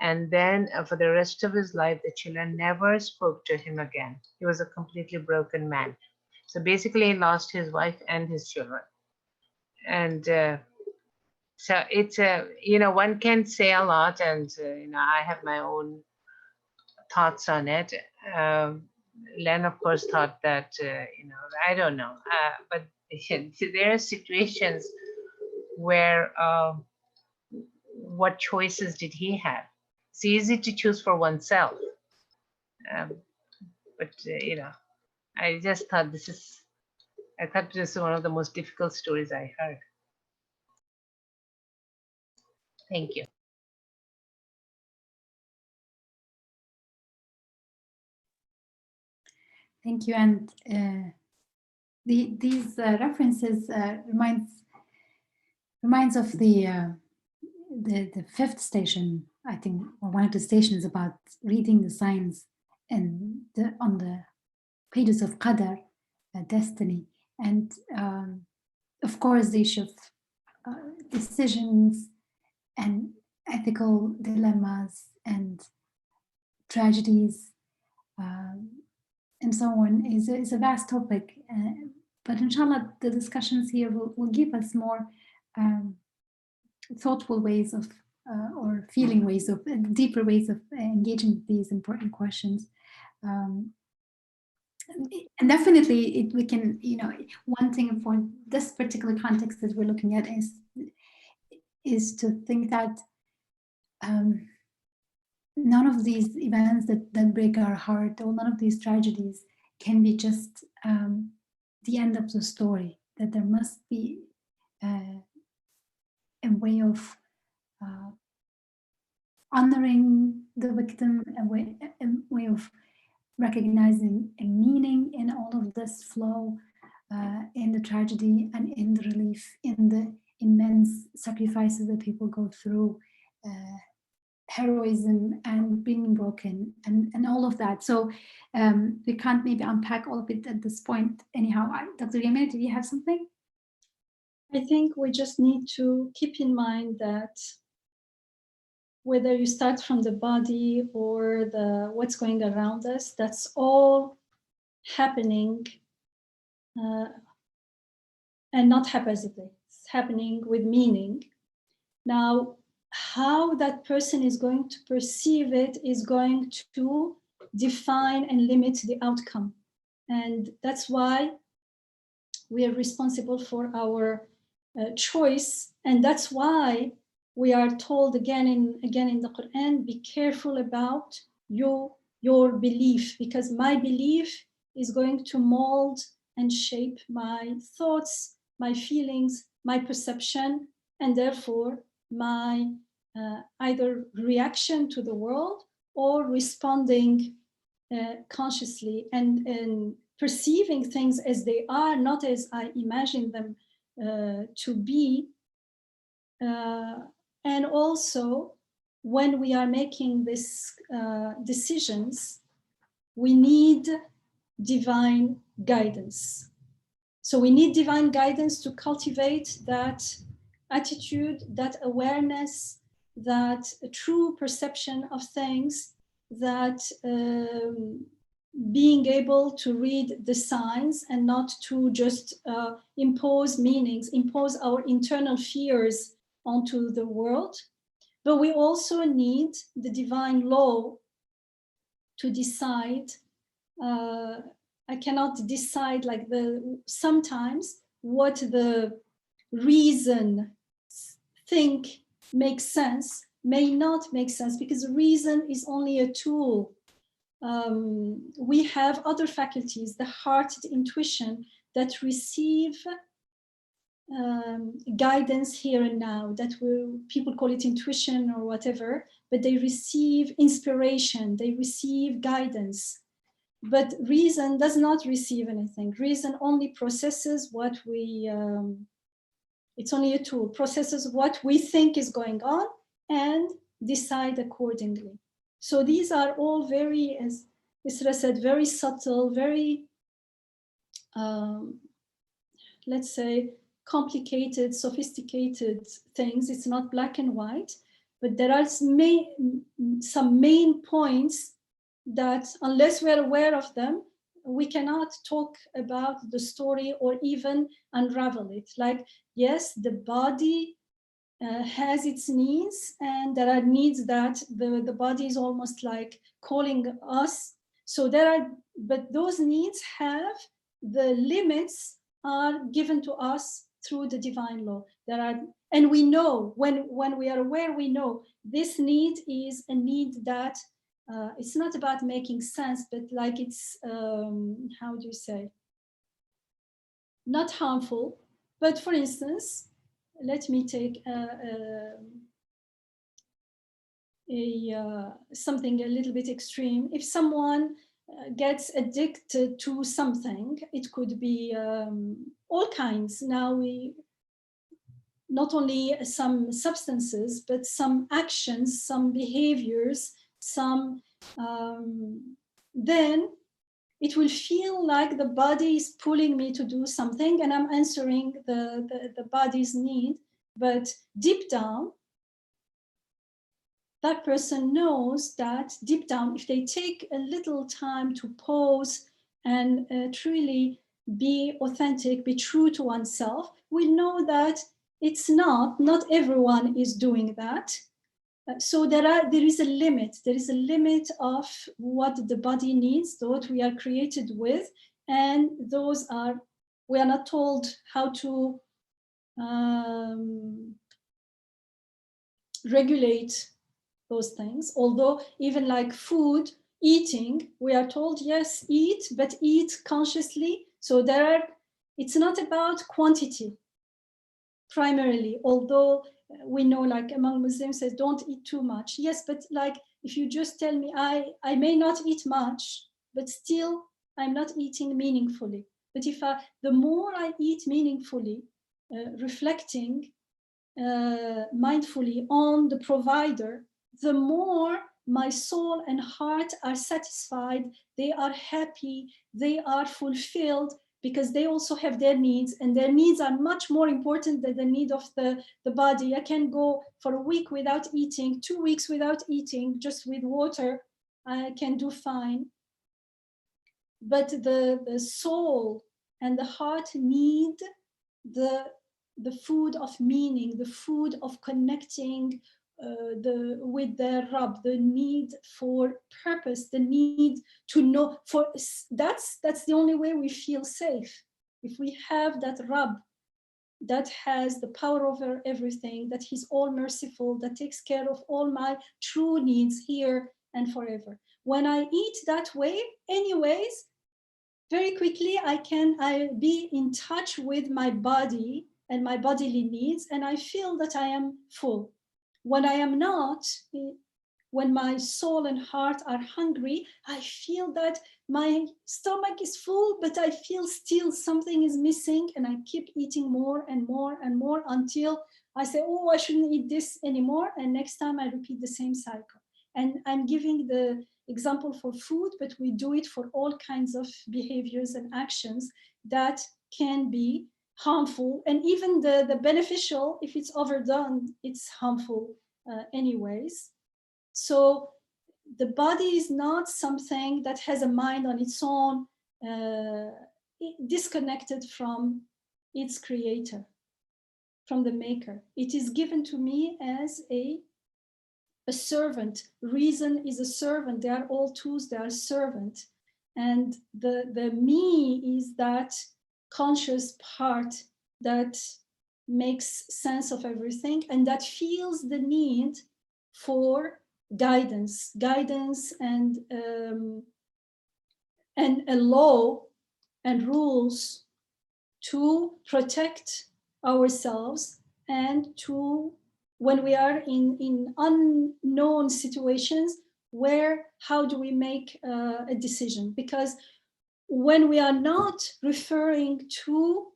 And then for the rest of his life, the children never spoke to him again. He was a completely broken man. So basically he lost his wife and his children. And so it's one can say a lot, and I have my own thoughts on it. Len, of course, thought that, I don't know, but there are situations where what choices did he have? It's easy to choose for oneself. But you know, I just thought this is one of the most difficult stories I heard. Thank you. Thank you. And these references reminds of the fifth station, I think, or one of the stations about reading the signs and on the pages of Qadar, destiny, and of course the issue of decisions and ethical dilemmas and tragedies and so on is a vast topic. But inshallah, the discussions here will give us more thoughtful ways of or feeling ways of deeper ways of engaging with these important questions. And definitely we can, you know, one thing for this particular context that we're looking at is to think that none of these events that break our heart, or none of these tragedies can be just the end of the story, that there must be a way of honoring the victim, a way of recognizing a meaning in all of this flow, in the tragedy and in the relief, in the immense sacrifices that people go through, heroism and being broken and all of that. So we can't maybe unpack all of it at this point. Anyhow, Dr. Yamina, do you have something? I think we just need to keep in mind that whether you start from the body or what's going around us, that's all happening and not haphazardly. It's happening with meaning. Now, how that person is going to perceive it is going to define and limit the outcome. And that's why we are responsible for our choice. And that's why we are told again and again in the Quran, be careful about your belief, because my belief is going to mold and shape my thoughts, my feelings, my perception, and therefore my either reaction to the world or responding consciously and perceiving things as they are, not as I imagine them to be. And also, when we are making these decisions, we need divine guidance. So we need divine guidance to cultivate that attitude, that awareness, that true perception of things, that being able to read the signs and not to just impose meanings, impose our internal fears onto the world. But we also need the divine law to decide. I cannot decide like sometimes what the reason think makes sense may not make sense, because reason is only a tool. We have other faculties, the heart, the intuition, that receive guidance here and now, that people call it intuition or whatever, but they receive inspiration, they receive guidance. But reason does not receive anything. Reason only processes what we, it's only a tool, processes what we think is going on and decide accordingly. So these are all very, as Isra said, very subtle, very, let's say, complicated, sophisticated things. It's not black and white, but there are some main points that unless we're aware of them, we cannot talk about the story or even unravel it. Like, yes, the body has its needs, and there are needs that the body is almost like calling us. So but those needs have the limits are given to us through the divine law. And we know, when we are aware, we know this need is a need that it's not about making sense, but like it's, how do you say, not harmful. But for instance, let me take something a little bit extreme. If someone gets addicted to something, it could be all kinds. Now not only some substances, but some actions, some behaviors, some, then it will feel like the body is pulling me to do something and I'm answering the body's need. But deep down, that person knows that deep down, if they take a little time to pause and truly be authentic, be true to oneself, we know that it's not everyone is doing that. So there is a limit. There is a limit of what the body needs, what we are created with, and those are, we are not told how to regulate those things. Although even like food, eating, we are told, yes, eat, but eat consciously. So it's not about quantity primarily, although we know, like among Muslims, says don't eat too much. Yes, but like if you just tell me I may not eat much, but still I'm not eating meaningfully. But if the more I eat meaningfully, reflecting mindfully on the provider, the more my soul and heart are satisfied, they are happy, they are fulfilled, because they also have their needs, and their needs are much more important than the need of the body. I can go for a week without eating, 2 weeks without eating, just with water, I can do fine. But the soul and the heart need the food of meaning, the food of connecting with the Rabb, the need for purpose, the need to know. That's the only way we feel safe. If we have that Rabb that has the power over everything, that he's all merciful, that takes care of all my true needs here and forever. When I eat that way, anyways, very quickly I be in touch with my body and my bodily needs, and I feel that I am full. When I am not, when my soul and heart are hungry, I feel that my stomach is full, but I feel still something is missing, and I keep eating more and more and more until I say, oh, I shouldn't eat this anymore, and next time I repeat the same cycle. And I'm giving the example for food, but we do it for all kinds of behaviors and actions that can be harmful, and even the beneficial, if it's overdone, it's harmful anyways. So the body is not something that has a mind on its own, disconnected from its creator, from the maker. It is given to me as a servant. Reason is a servant. They are all tools, they are servant. And the me is that conscious part that makes sense of everything and that feels the need for guidance and a law and rules to protect ourselves, and to, when we are in unknown situations, how do we make a decision? Because when we are not referring to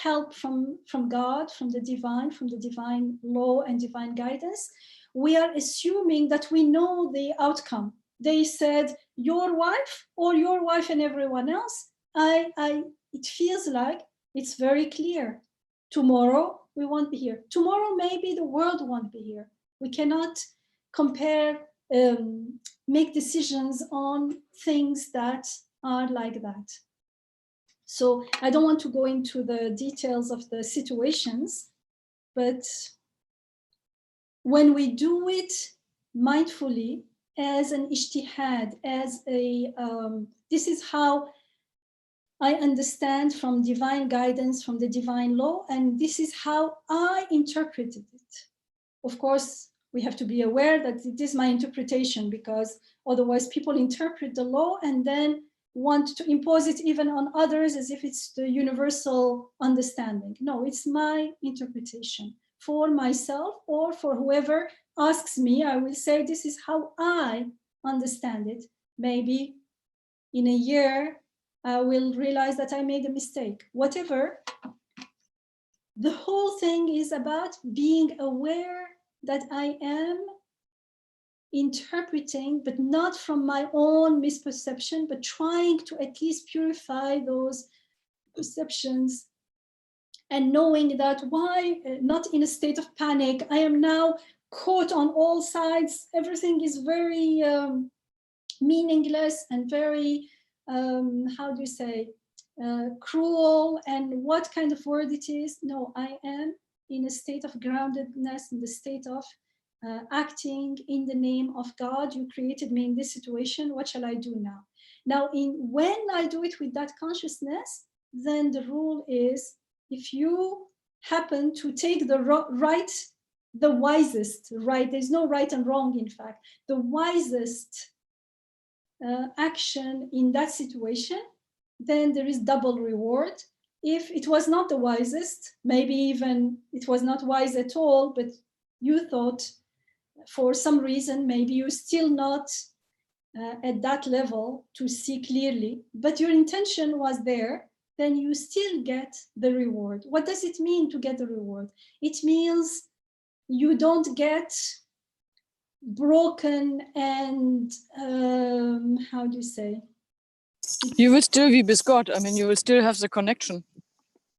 help from God, from the divine law and divine guidance, we are assuming that we know the outcome. They said, your wife and everyone else, it feels like it's very clear. Tomorrow, we won't be here. Tomorrow, maybe the world won't be here. We cannot compare, make decisions on things that are like that. So I don't want to go into the details of the situations, but when we do it mindfully as an ijtihad, as a, this is how I understand from divine guidance, from the divine law, and this is how I interpreted it. Of course, we have to be aware that it is my interpretation, because otherwise people interpret the law and then want to impose it even on others as if it's the universal understanding. No, it's my interpretation for myself, or for whoever asks me, I will say, this is how I understand it. Maybe in a year, I will realize that I made a mistake. Whatever, the whole thing is about being aware that I am interpreting, but not from my own misperception, but trying to at least purify those perceptions, and knowing that why, not in a state of panic, I am now caught on all sides. Everything is very meaningless and very, how do you say, cruel, and what kind of word it is. No, I am in a state of groundedness, in the state of acting in the name of God. You created me in this situation. What shall I do now? Now, when I do it with that consciousness, then the rule is, if you happen to take the wisest, right? There's no right and wrong, in fact. The wisest action in that situation, then there is double reward. If it was not the wisest, maybe even it was not wise at all, but you thought for some reason, maybe you're still not at that level to see clearly, but your intention was there, then you still get the reward. What does it mean to get the reward? It means you don't get broken and, how do you say? You will still be with God. I mean, you will still have the connection.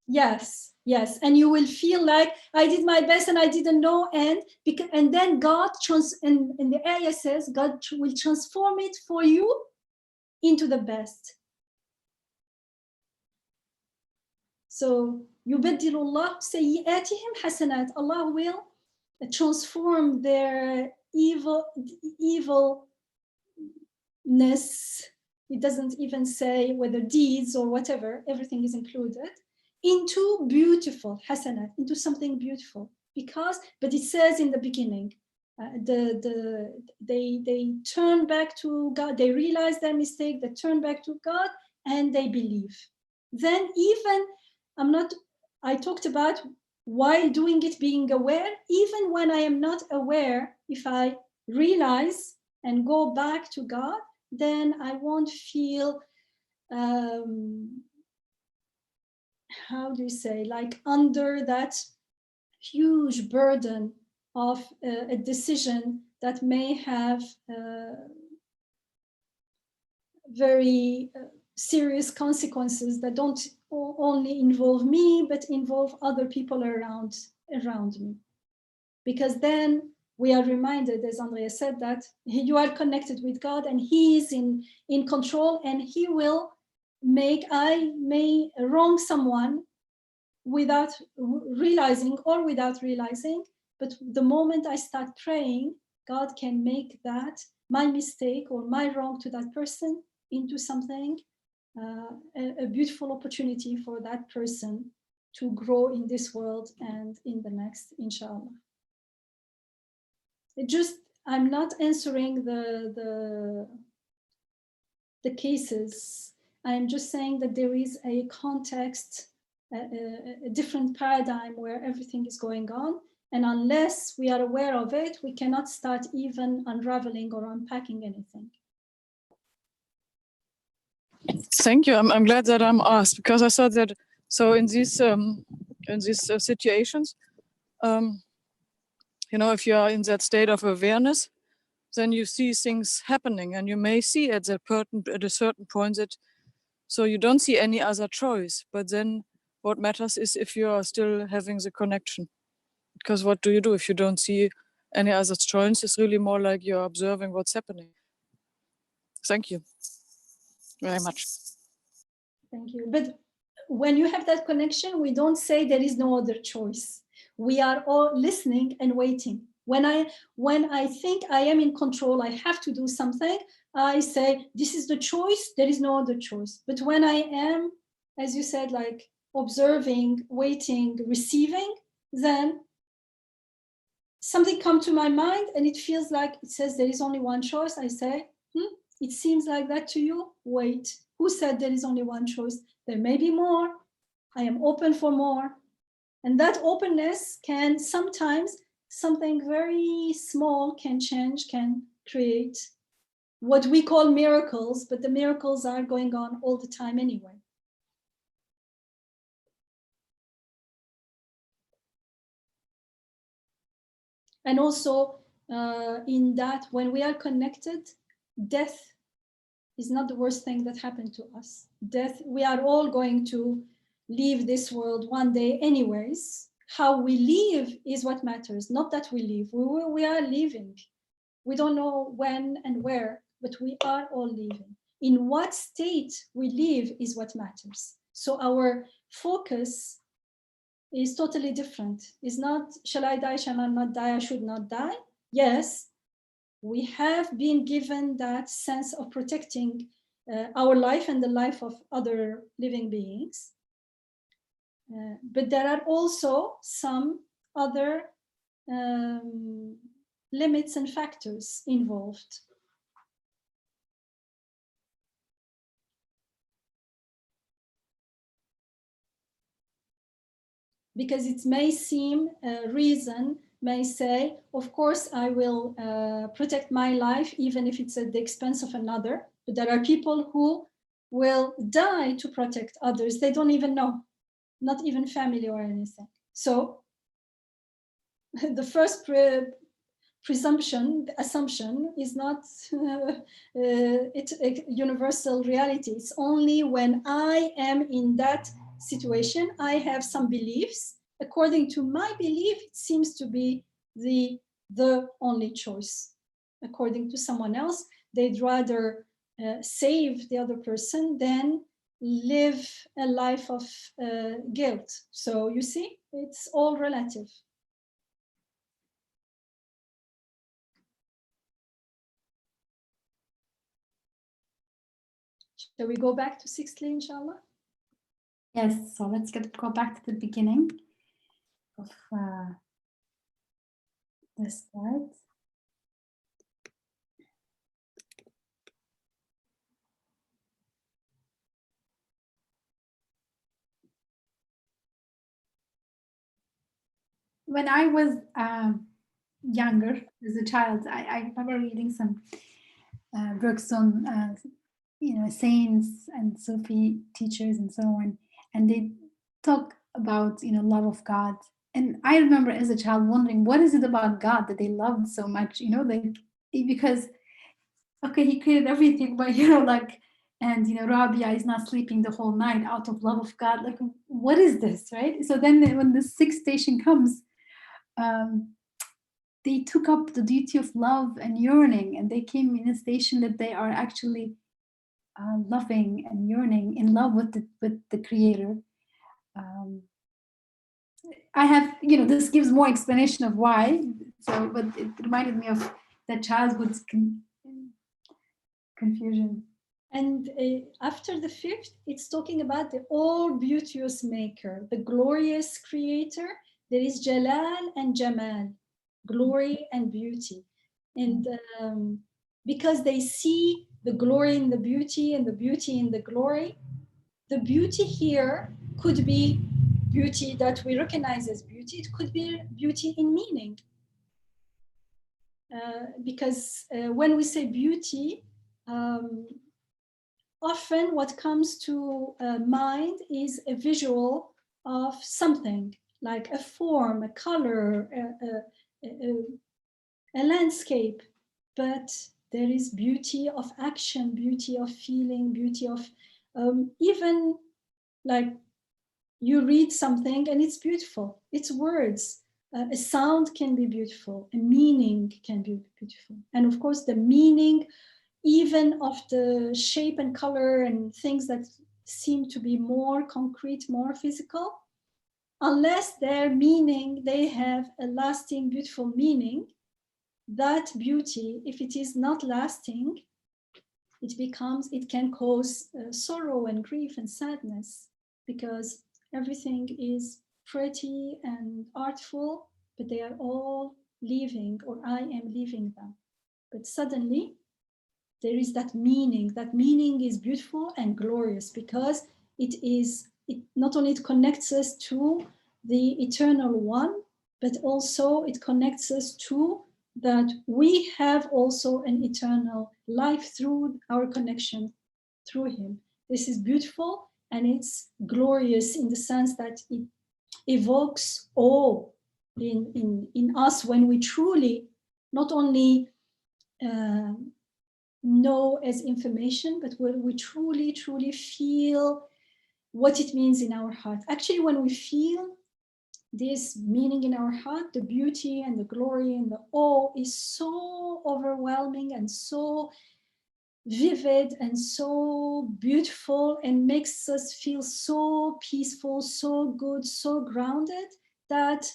Yes, yes. And you will feel like I did my best and I didn't know. And then God, in the ayah says, God will transform it for you into the best. So, يُبَدِّلُ اللَّهُ سَيِّئَاتِهِمْ حَسَنَاتٍ. Allah will transform their evilness. It doesn't even say whether deeds or whatever, everything is included, into beautiful, hasanat, into something beautiful. But it says in the beginning, they turn back to God, they realize their mistake, they turn back to God, and they believe. Then even, I talked about while doing it, being aware, even when I am not aware, if I realize and go back to God, then I won't feel, how do you say, like under that huge burden of a decision that may have very serious consequences that don't only involve me, but involve other people around me. Because then we are reminded, as Andrea said, that you are connected with God and He is in control, and He will I may wrong someone without realizing or without realizing, but the moment I start praying, God can make that, my mistake or my wrong to that person, into something, a beautiful opportunity for that person to grow in this world and in the next, inshallah. I'm not answering the cases. I'm just saying that there is a context, a different paradigm where everything is going on. And unless we are aware of it, we cannot start even unraveling or unpacking anything. Thank you. I'm glad that I'm asked, because I thought that, so in these situations, you know, if you are in that state of awareness, then you see things happening, and you may see at a certain point that, so you don't see any other choice. But then what matters is if you are still having the connection. Because what do you do if you don't see any other choice? It's really more like you're observing what's happening. Thank you very much. Thank you. But when you have that connection, we don't say there is no other choice. We are all listening and waiting. When I think I am in control, I have to do something, I say, this is the choice, there is no other choice. But when I am as you said, like observing, waiting, receiving, then something comes to my mind and it feels like it says there is only one choice. I say, it seems like that to you. Wait, who said there is only one choice? There may be more. I am open for more. And that openness can sometimes, something very small can change, can create what we call miracles, but the miracles are going on all the time anyway. And also in that, when we are connected, death is not the worst thing that happened to us. Death, we are all going to leave this world one day anyways. How we live is what matters, not that we live. We are living. We don't know when and where, but we are all living. In what state we live is what matters. So our focus is totally different. It's not, shall I die, shall I not die, I should not die. Yes, we have been given that sense of protecting our life and the life of other living beings. But there are also some other limits and factors involved. Because it may seem reason may say, of course, I will protect my life, even if it's at the expense of another. But there are people who will die to protect others. They don't even know, not even family or anything. So the first assumption is not it's a universal reality. It's only when I am in that situation, I have some beliefs. According to my belief, it seems to be the only choice. According to someone else, they'd rather save the other person than live a life of guilt. So you see, it's all relative. Shall we go back to sixthly, inshallah? Yes, so let's go back to the beginning of this slide. When I was younger, as a child, I remember reading some books on saints and Sufi teachers and so on, and they talk about love of God. And I remember as a child wondering, what is it about God that they loved so much? Because okay, he created everything, but Rabia is not sleeping the whole night out of love of God. Like, what is this, right? So then when the sixth station comes, they took up the duty of love and yearning, and they came in a station that they are actually loving and yearning, in love with the Creator. I have, this gives more explanation of why. So, but it reminded me of that childhood's confusion. And after the fifth, it's talking about the all-beauteous maker, the glorious creator. There is Jalal and Jamal, glory and beauty. And because they see the glory in the beauty and the beauty in the glory, the beauty here could be beauty that we recognize as beauty. It could be beauty in meaning. Because when we say beauty, often what comes to mind is a visual of something, like a form, a color, a landscape. But there is beauty of action, beauty of feeling, beauty of even like you read something and it's beautiful. It's words. A sound can be beautiful. A meaning can be beautiful. And of course, the meaning even of the shape and color and things that seem to be more concrete, more physical, unless their meaning, they have a lasting, beautiful meaning, that beauty, if it is not lasting, it can cause sorrow and grief and sadness. because everything is pretty and artful, but they are all leaving, or I am leaving them. But suddenly there is that meaning. That meaning is beautiful and glorious because it not only it connects us to the eternal one, but also it connects us to that we have also an eternal life through our connection through him. This is beautiful and it's glorious in the sense that it evokes awe in us when we truly not only know as information, but when we truly feel what it means in our heart. Actually, when we feel this meaning in our heart, the beauty and the glory and the awe is so overwhelming and so vivid and so beautiful and makes us feel so peaceful, so good, so grounded that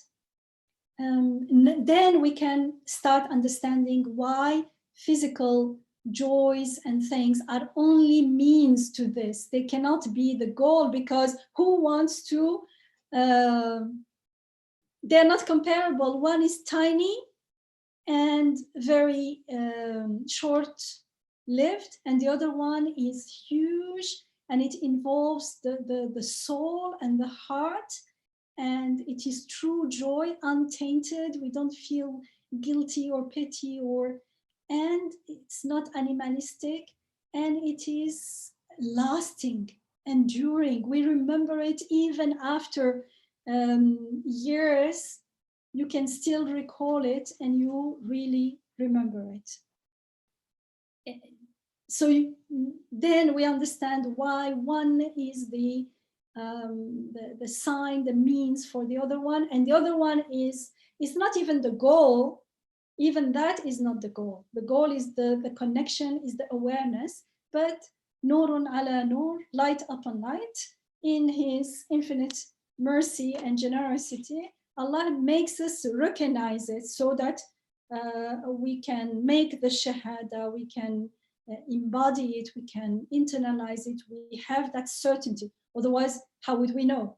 then we can start understanding why physical joys and things are only means to this. They cannot be the goal, because who wants to, they're not comparable. One is tiny and very short-lived, and the other one is huge, and it involves the soul and the heart, and it is true joy, untainted. We don't feel guilty or pity, and it's not animalistic, and it is lasting, enduring. We remember it even after years. You can still recall it and you really remember it. So then we understand why one is the sign, the means for the other one, and the other one is not even the goal. Even that is not the goal. The goal is the connection, is the awareness, but nurun ala nur, light upon light. In his infinite mercy and generosity, Allah makes us recognize it so that we can make the shahada, we can embody it, we can internalize it, we have that certainty. Otherwise, how would we know?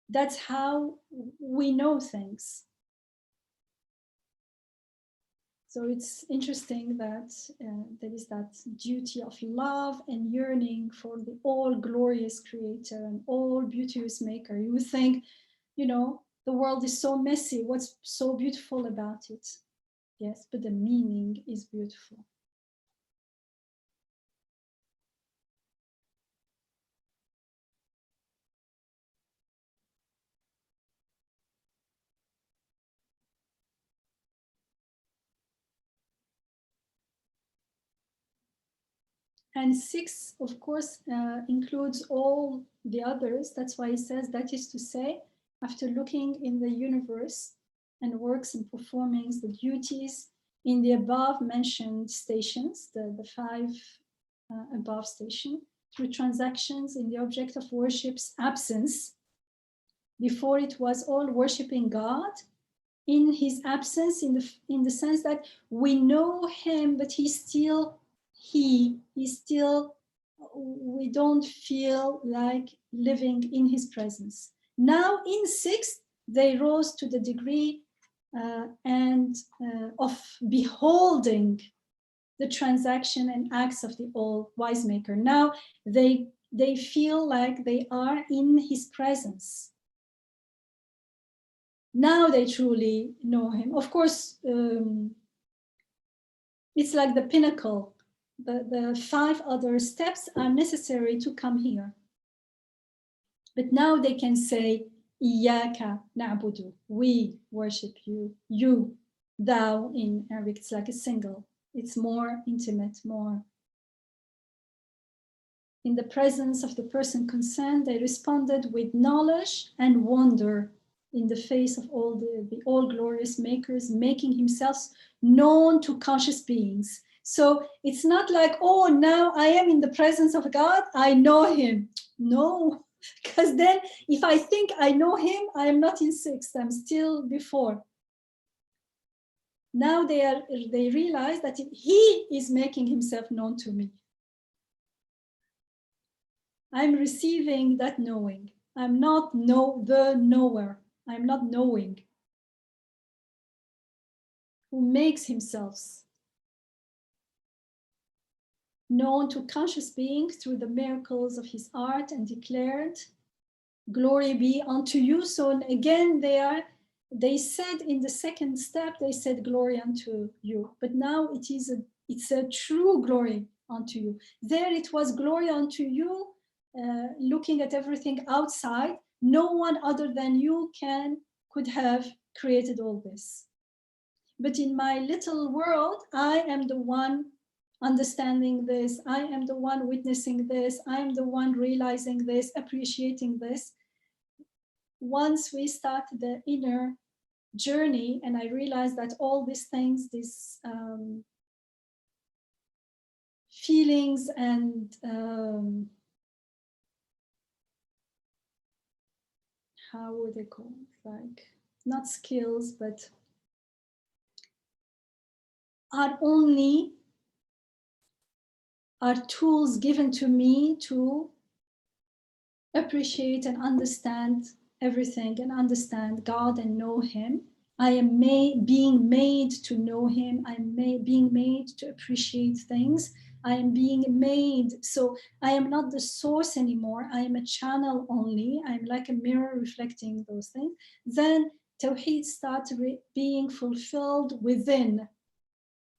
That's how we know things. So it's interesting that there is that duty of love and yearning for the all glorious creator and all beauteous maker. You would think, you know, the world is so messy. What's so beautiful about it? Yes, but the meaning is beautiful. And 6, of course, includes all the others. That's why he says, that is to say, after looking in the universe and works and performing the duties in the above mentioned stations, the 5 above station, through transactions in the object of worship's absence. Before it was all worshiping God, in his absence, in the sense that we know him, but he's still we don't feel like living in his presence. Now in 6, they rose to the degree of beholding the transaction and acts of the all wise maker. Now they feel like they are in his presence. Now they truly know him. Of course, it's like the pinnacle. The 5 other steps are necessary to come here. But now they can say, Iyaka na'budu, we worship you. You, thou in Arabic, it's like a single. It's more intimate, more. In the presence of the person concerned, they responded with knowledge and wonder in the face of all the all glorious makers, making himself known to conscious beings. So it's not like, oh, now I am in the presence of God, I know him. No, because then if I think I know him, I am not in 6, I'm still before. Now they realize that he is making himself known to me. I'm receiving that knowing. I'm not the knower. I'm not knowing. Who makes himself known to conscious being through the miracles of his art and declared, glory be unto you. So again, they said in the second step, they said glory unto you. But now it's a true glory unto you. There it was glory unto you, looking at everything outside. No one other than you could have created all this. But in my little world, I am the one understanding this. I am the one witnessing this. I am the one realizing this, appreciating this. Once we start the inner journey, and I realized that all these things, these feelings and how would they call it? Like, not skills, but are tools given to me to appreciate and understand everything and understand God and know him. I am being made to know him. I'm being made to appreciate things. I am being made, so I am not the source anymore. I am a channel only. I'm like a mirror reflecting those things. Then Tawheed starts being fulfilled within.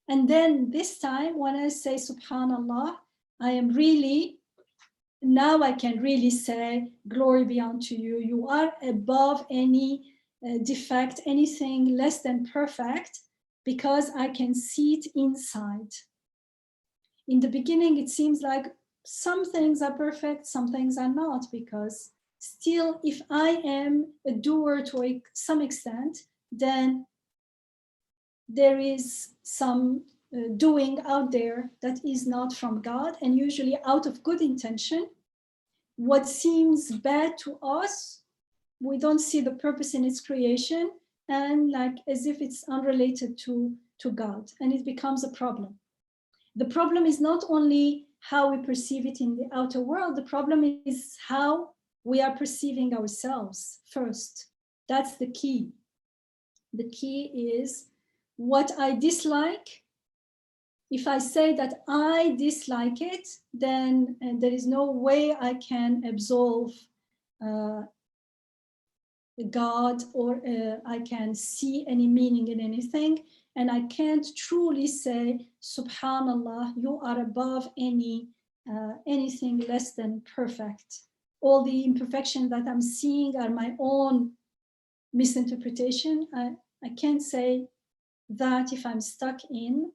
And then this time when I say Subhanallah, I am really, now I can really say, glory be unto you. You are above any defect, anything less than perfect, because I can see it inside. In the beginning, it seems like some things are perfect, some things are not, because still, if I am a doer to some extent, then there is some doing out there that is not from God, and usually out of good intention. What seems bad to us, we don't see the purpose in its creation, and like as if it's unrelated to God, and it becomes a problem. The problem is not only how we perceive it in the outer world, the problem is how we are perceiving ourselves first. That's the key. The key is what I dislike. If I say that I dislike it, then there is no way I can absolve God, or I can see any meaning in anything. And I can't truly say, Subhanallah, you are above anything less than perfect. All the imperfections that I'm seeing are my own misinterpretation. I can't say that if I'm stuck in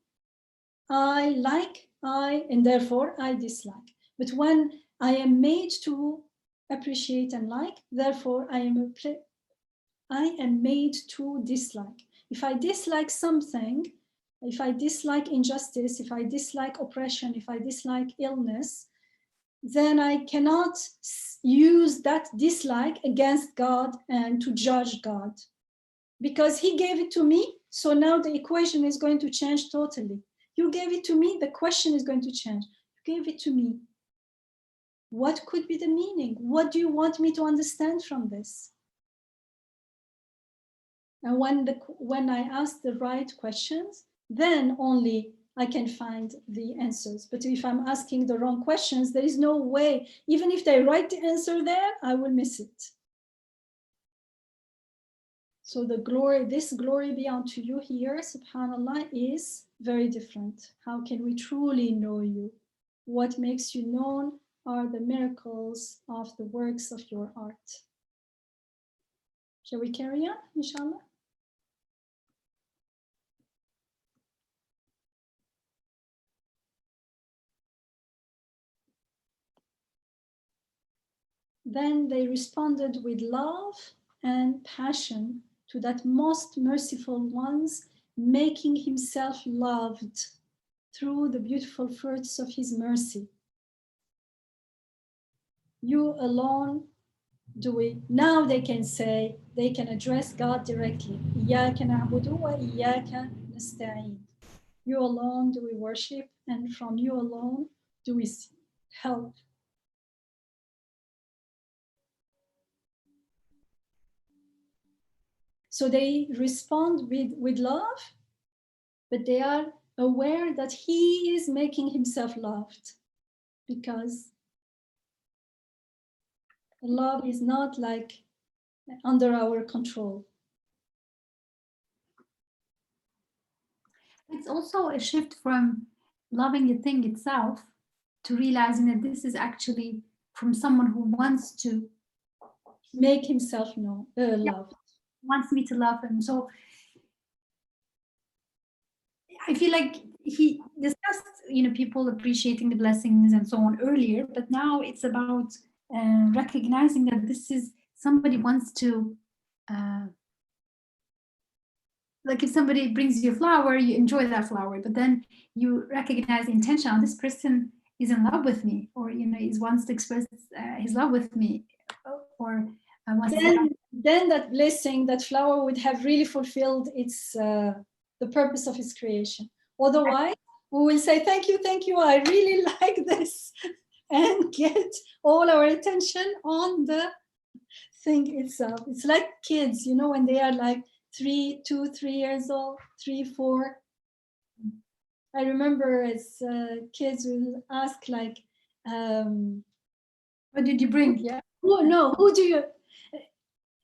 I like, and therefore I dislike. But when I am made to appreciate and like, therefore I am made to dislike. If I dislike something, if I dislike injustice, if I dislike oppression, if I dislike illness, then I cannot use that dislike against God and to judge God, because he gave it to me. So now the equation is going to change totally. You gave it to me, the question is going to change. You gave it to me. What could be the meaning? What do you want me to understand from this? And when I ask the right questions, then only I can find the answers. But if I'm asking the wrong questions, there is no way. Even if they write the answer there, I will miss it. So this glory be unto you here, subhanallah, is very different. How can we truly know you? What makes you known are the miracles of the works of your art. Shall we carry on, inshallah? Then they responded with love and passion to that most merciful one's making himself loved through the beautiful fruits of his mercy. You alone do we. Now they can say, they can address God directly. إِيَّاكَ نَعْبُدُ وَإِيَّاكَ نَسْتَعِينُ. You alone do we worship, and from you alone do we seek help. So they respond with love, but they are aware that he is making himself loved, because love is not like under our control. It's also a shift from loving the thing itself to realizing that this is actually from someone who wants to make himself loved. Wants me to love him. So I feel like he discussed, people appreciating the blessings and so on earlier, but now it's about recognizing that this is somebody wants to, like if somebody brings you a flower, you enjoy that flower, but then you recognize the intention. This person is in love with me, or he wants to express his love with me, or then that blessing, that flower would have really fulfilled its the purpose of its creation. Otherwise, we will say, thank you, I really like this, and get all our attention on the thing itself. It's like kids, when they are like 2, 3 years old, 3, 4. I remember as kids will ask like, what did you bring? Yeah. Who do you,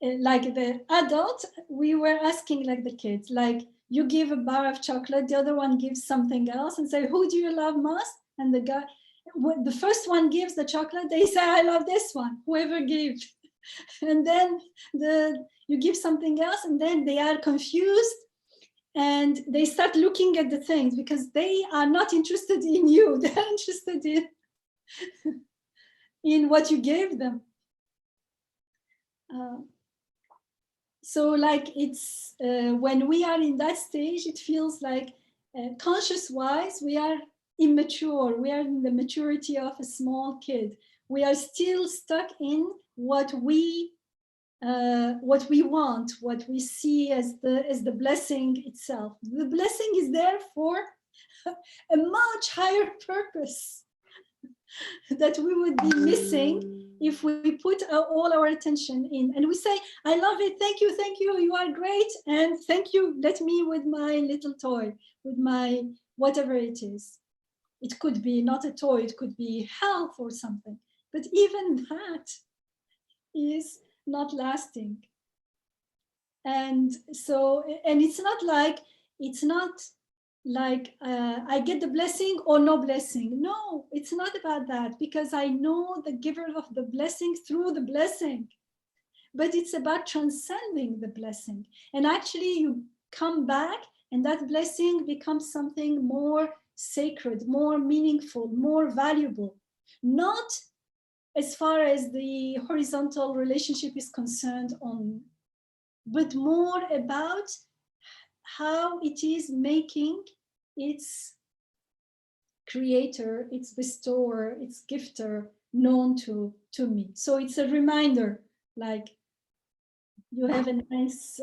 like the adult, we were asking like the kids, like you give a bar of chocolate, the other one gives something else, and say, who do you love most? And the guy, when the first one gives the chocolate, they say, I love this one, whoever gives. And then you give something else, and then they are confused, and they start looking at the things, because they are not interested in you. They're interested in what you gave them. So like it's, when we are in that stage, it feels like conscious-wise, we are immature. We are in the maturity of a small kid. We are still stuck in what we want, what we see as the blessing itself. The blessing is there for a much higher purpose that we would be missing if we put all our attention in. And we say, I love it, thank you, you are great, and thank you, let me with my little toy, with my whatever it is. It could be not a toy, it could be health or something. But even that is not lasting. And so, and it's not like I get the blessing or no blessing. No, it's not about that, because I know the giver of the blessing through the blessing. But it's about transcending the blessing. And actually you come back and that blessing becomes something more sacred, more meaningful, more valuable. Not as far as the horizontal relationship is concerned, but more about how it is making its creator, its bestower, its gifter known to me. So it's a reminder, like you have a nice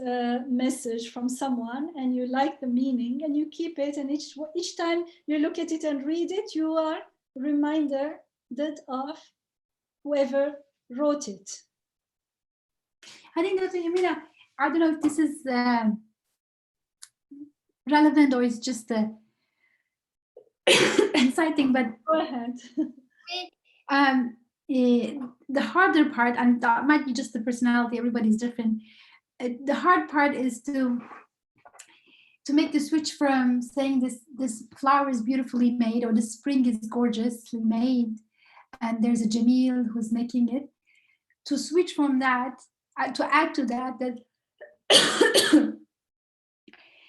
message from someone and you like the meaning and you keep it, and each time you look at it and read it, you are reminded of whoever wrote it. I think that's what Yamina, I don't know if this is relevant or it's just exciting, but go ahead. The harder part, and that might be just the personality, everybody's different. The hard part is to make the switch from saying this flower is beautifully made, or this spring is gorgeously made, and there's a Jamil who's making it, to switch from that, to add to that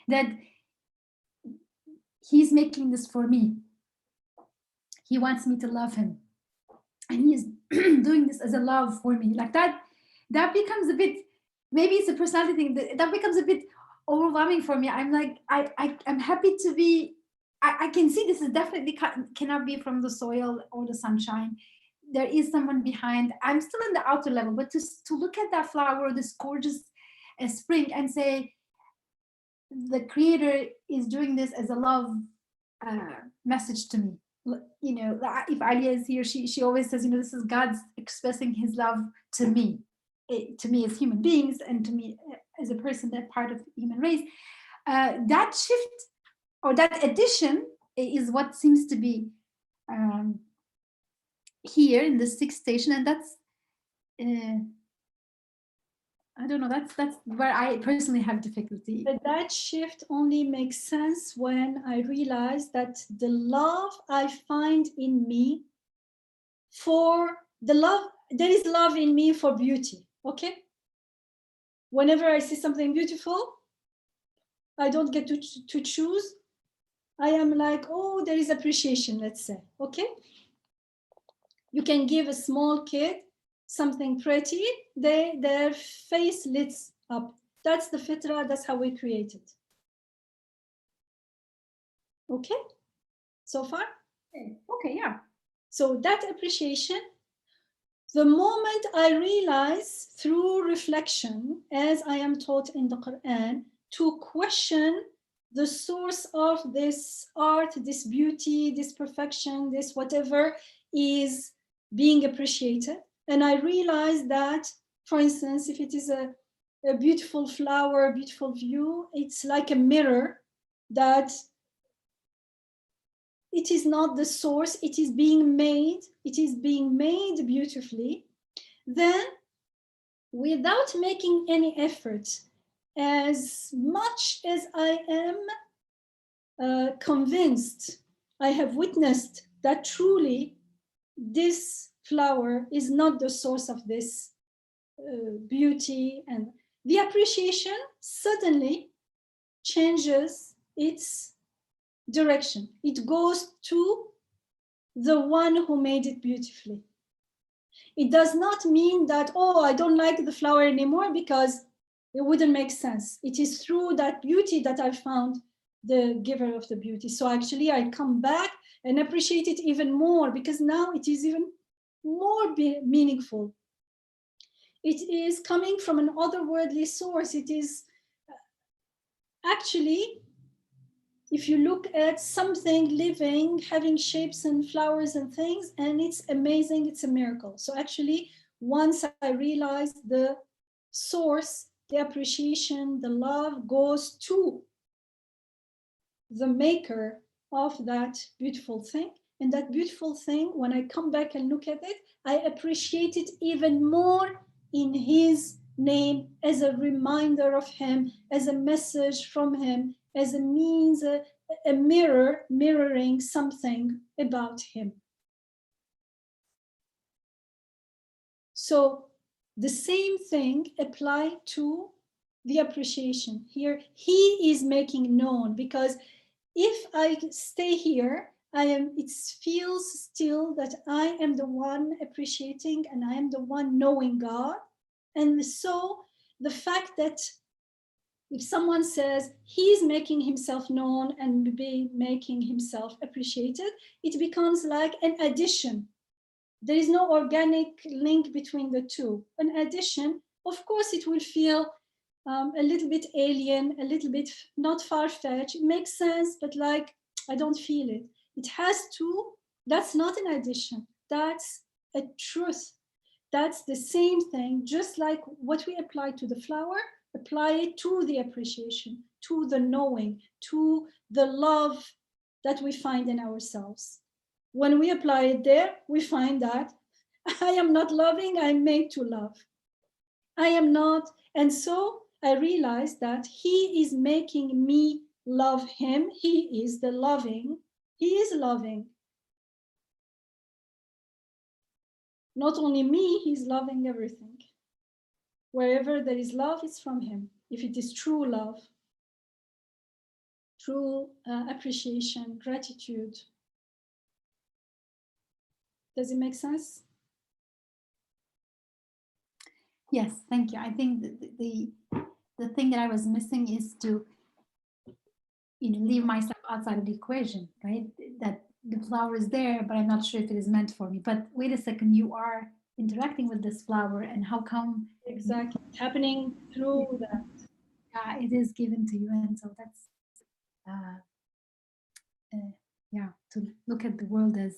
that he's making this for me. He wants me to love him, and he's doing this as a love for me. Like that becomes a bit, maybe it's a personality thing, that becomes a bit overwhelming for me. I'm like, I'm happy to be, I can see this is definitely cannot be from the soil or the sunshine. There is someone behind. I'm still in the outer level, but to look at that flower, this gorgeous spring, and say, the creator is doing this as a love message to me. You know, if Alia is here, she always says, you know, this is God's expressing his love to me as human beings, and to me as a person, that part of human race, that shift or that addition is what seems to be here in the sixth station, and that's I don't know, that's where I personally have difficulty. But that shift only makes sense when I realize that the love I find in me for the love, there is love in me for beauty, okay? Whenever I see something beautiful, I don't get to choose. I am like, oh, there is appreciation, let's say, okay? You can give a small kid something pretty, their face lights up. That's the fitra, that's how we create it. Okay, so far? Okay, yeah. So that appreciation, the moment I realize through reflection, as I am taught in the Quran, to question the source of this art, this beauty, this perfection, this whatever is being appreciated. And I realize that, for instance, if it is a beautiful flower, a beautiful view, it's like a mirror that it is not the source, it is being made beautifully. Then, without making any effort, as much as I am convinced, I have witnessed that truly this flower is not the source of this beauty, and the appreciation suddenly changes its direction. It goes to the one who made it beautifully. It does not mean that, oh, I don't like the flower anymore, because it wouldn't make sense. It is through that beauty that I found the giver of the beauty. So actually I come back and appreciate it even more, because now it is even more meaningful. It is coming from an otherworldly source. It is actually, if you look at something living, having shapes and flowers and things, and it's amazing, it's a miracle. So actually, once I realized the source, the appreciation, the love goes to the maker of that beautiful thing. And that beautiful thing, when I come back and look at it, I appreciate it even more in his name, as a reminder of him, as a message from him, as a means, a mirror mirroring something about him. So the same thing applies to the appreciation. Here, he is making known, because if I stay here, it feels still that I am the one appreciating and I am the one knowing God. And so the fact that if someone says he's making himself known and making himself appreciated, it becomes like an addition. There is no organic link between the two. An addition, of course, it will feel a little bit alien, a little bit not far-fetched. It makes sense, but like, I don't feel it. It has to, that's not an addition. That's a truth. That's the same thing, just like what we apply to the flower, apply it to the appreciation, to the knowing, to the love that we find in ourselves. When we apply it there, we find that I am not loving, I'm made to love. I am not, and so I realized that he is making me love him. He is the loving, he is loving. Not only me, he's loving everything. Wherever there is love, it's from him. If it is true love, true appreciation, gratitude. Does it make sense? Yes, thank you. I think the thing that I was missing is to, leave myself outside of the equation, right? That the flower is there, but I'm not sure if it is meant for me. But wait a second, you are interacting with this flower, and how come? Exactly, it's happening through that. It is given to you, and so that's to look at the world as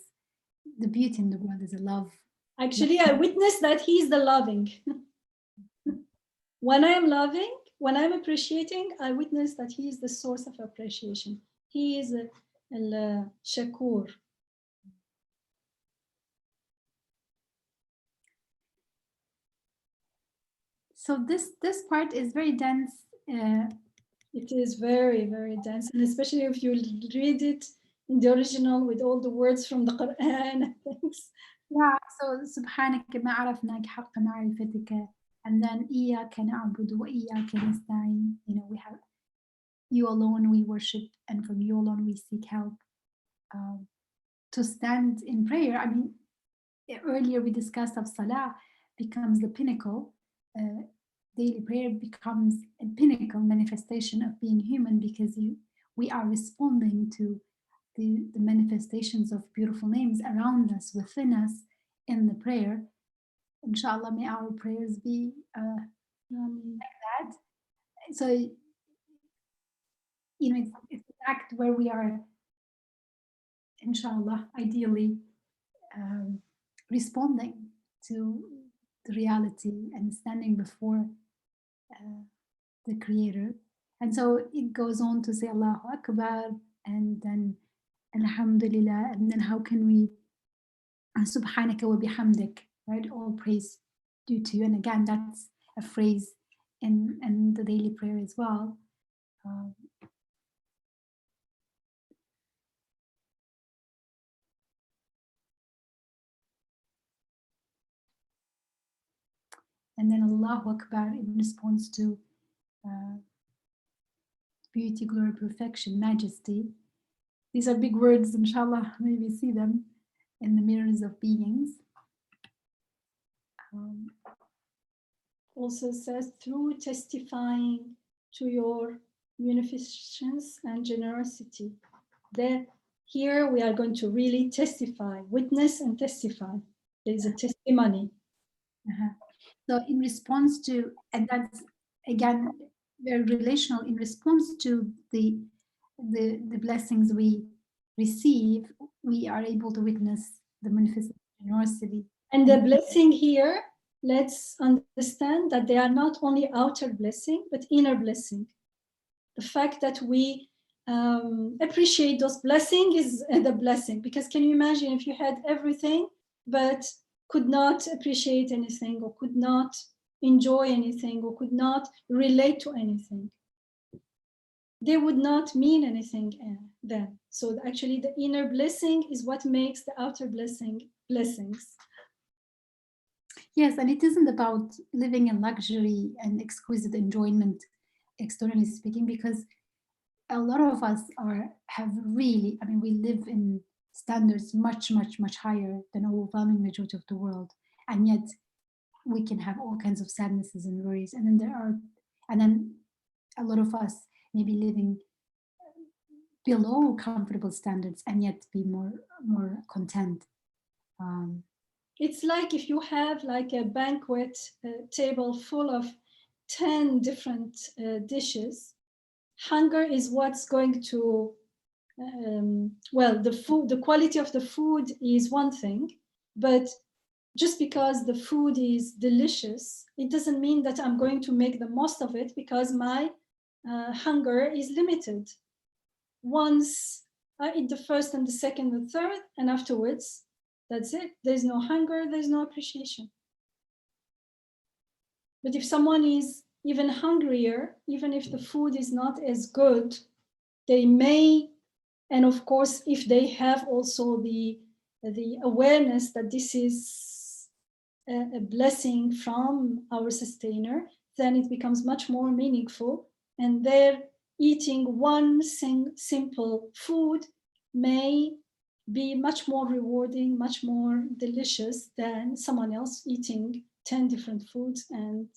the beauty in the world as a love. Actually, I witnessed that he's the loving. When I am loving, when I'm appreciating, I witness that he is the source of appreciation. He is al-shakur. So this part is very dense. It is very, very dense, and especially if you read it in the original with all the words from the Quran and things. Yeah, so سبحانك ما عرفناك حق معرفتك, and then إياك نعبد وإياك نستعين. You know, we have you alone we worship, and from you alone we seek help. To stand in prayer, I mean, earlier we discussed of Salah becomes the pinnacle. Daily prayer becomes a pinnacle manifestation of being human, because we are responding to the manifestations of beautiful names around us, within us, in the prayer. Inshallah, may our prayers be like that. So, you know, it's an act where we are, inshallah, ideally responding to the reality and standing before the Creator. And so it goes on to say Allahu Akbar, and then Alhamdulillah, and then how can we Subhanaka wa bihamdik, right? All praise due to you. And again, that's a phrase in the daily prayer as well. And then Allahu Akbar in response to beauty, glory, perfection, majesty. These are big words, inshallah, maybe see them in the mirrors of beings. Also says, through testifying to your munificence and generosity. Here we are going to really testify, witness and testify. There is a testimony. So in response to, and that's again very relational, in response to the blessings we receive, we are able to witness the manifest generosity. And the blessing here, let's understand that they are not only outer blessing, but inner blessing. The fact that we appreciate those blessings is the blessing. Because can you imagine if you had everything, but could not appreciate anything, or could not enjoy anything, or could not relate to anything? They would not mean anything then. So actually the inner blessing is what makes the outer blessings. Yes, and it isn't about living in luxury and exquisite enjoyment, externally speaking, because a lot of us have really, I mean, we live in standards much, much, much higher than overwhelming majority of the world, and yet we can have all kinds of sadnesses and worries. And then a lot of us may be living below comfortable standards and yet be more content. It's like if you have like a banquet table full of 10 different dishes. Hunger is what's going to, well, the quality of the food is one thing, but just because the food is delicious, it doesn't mean that I'm going to make the most of it, because my hunger is limited. Once I eat the first and the second and the third, and afterwards, that's it. There's no hunger, there's no appreciation. But if someone is even hungrier, even if the food is not as good, they may, and of course, if they have also the awareness that this is a blessing from our sustainer, then it becomes much more meaningful. And their eating one simple food may be much more rewarding, much more delicious than someone else eating 10 different foods. And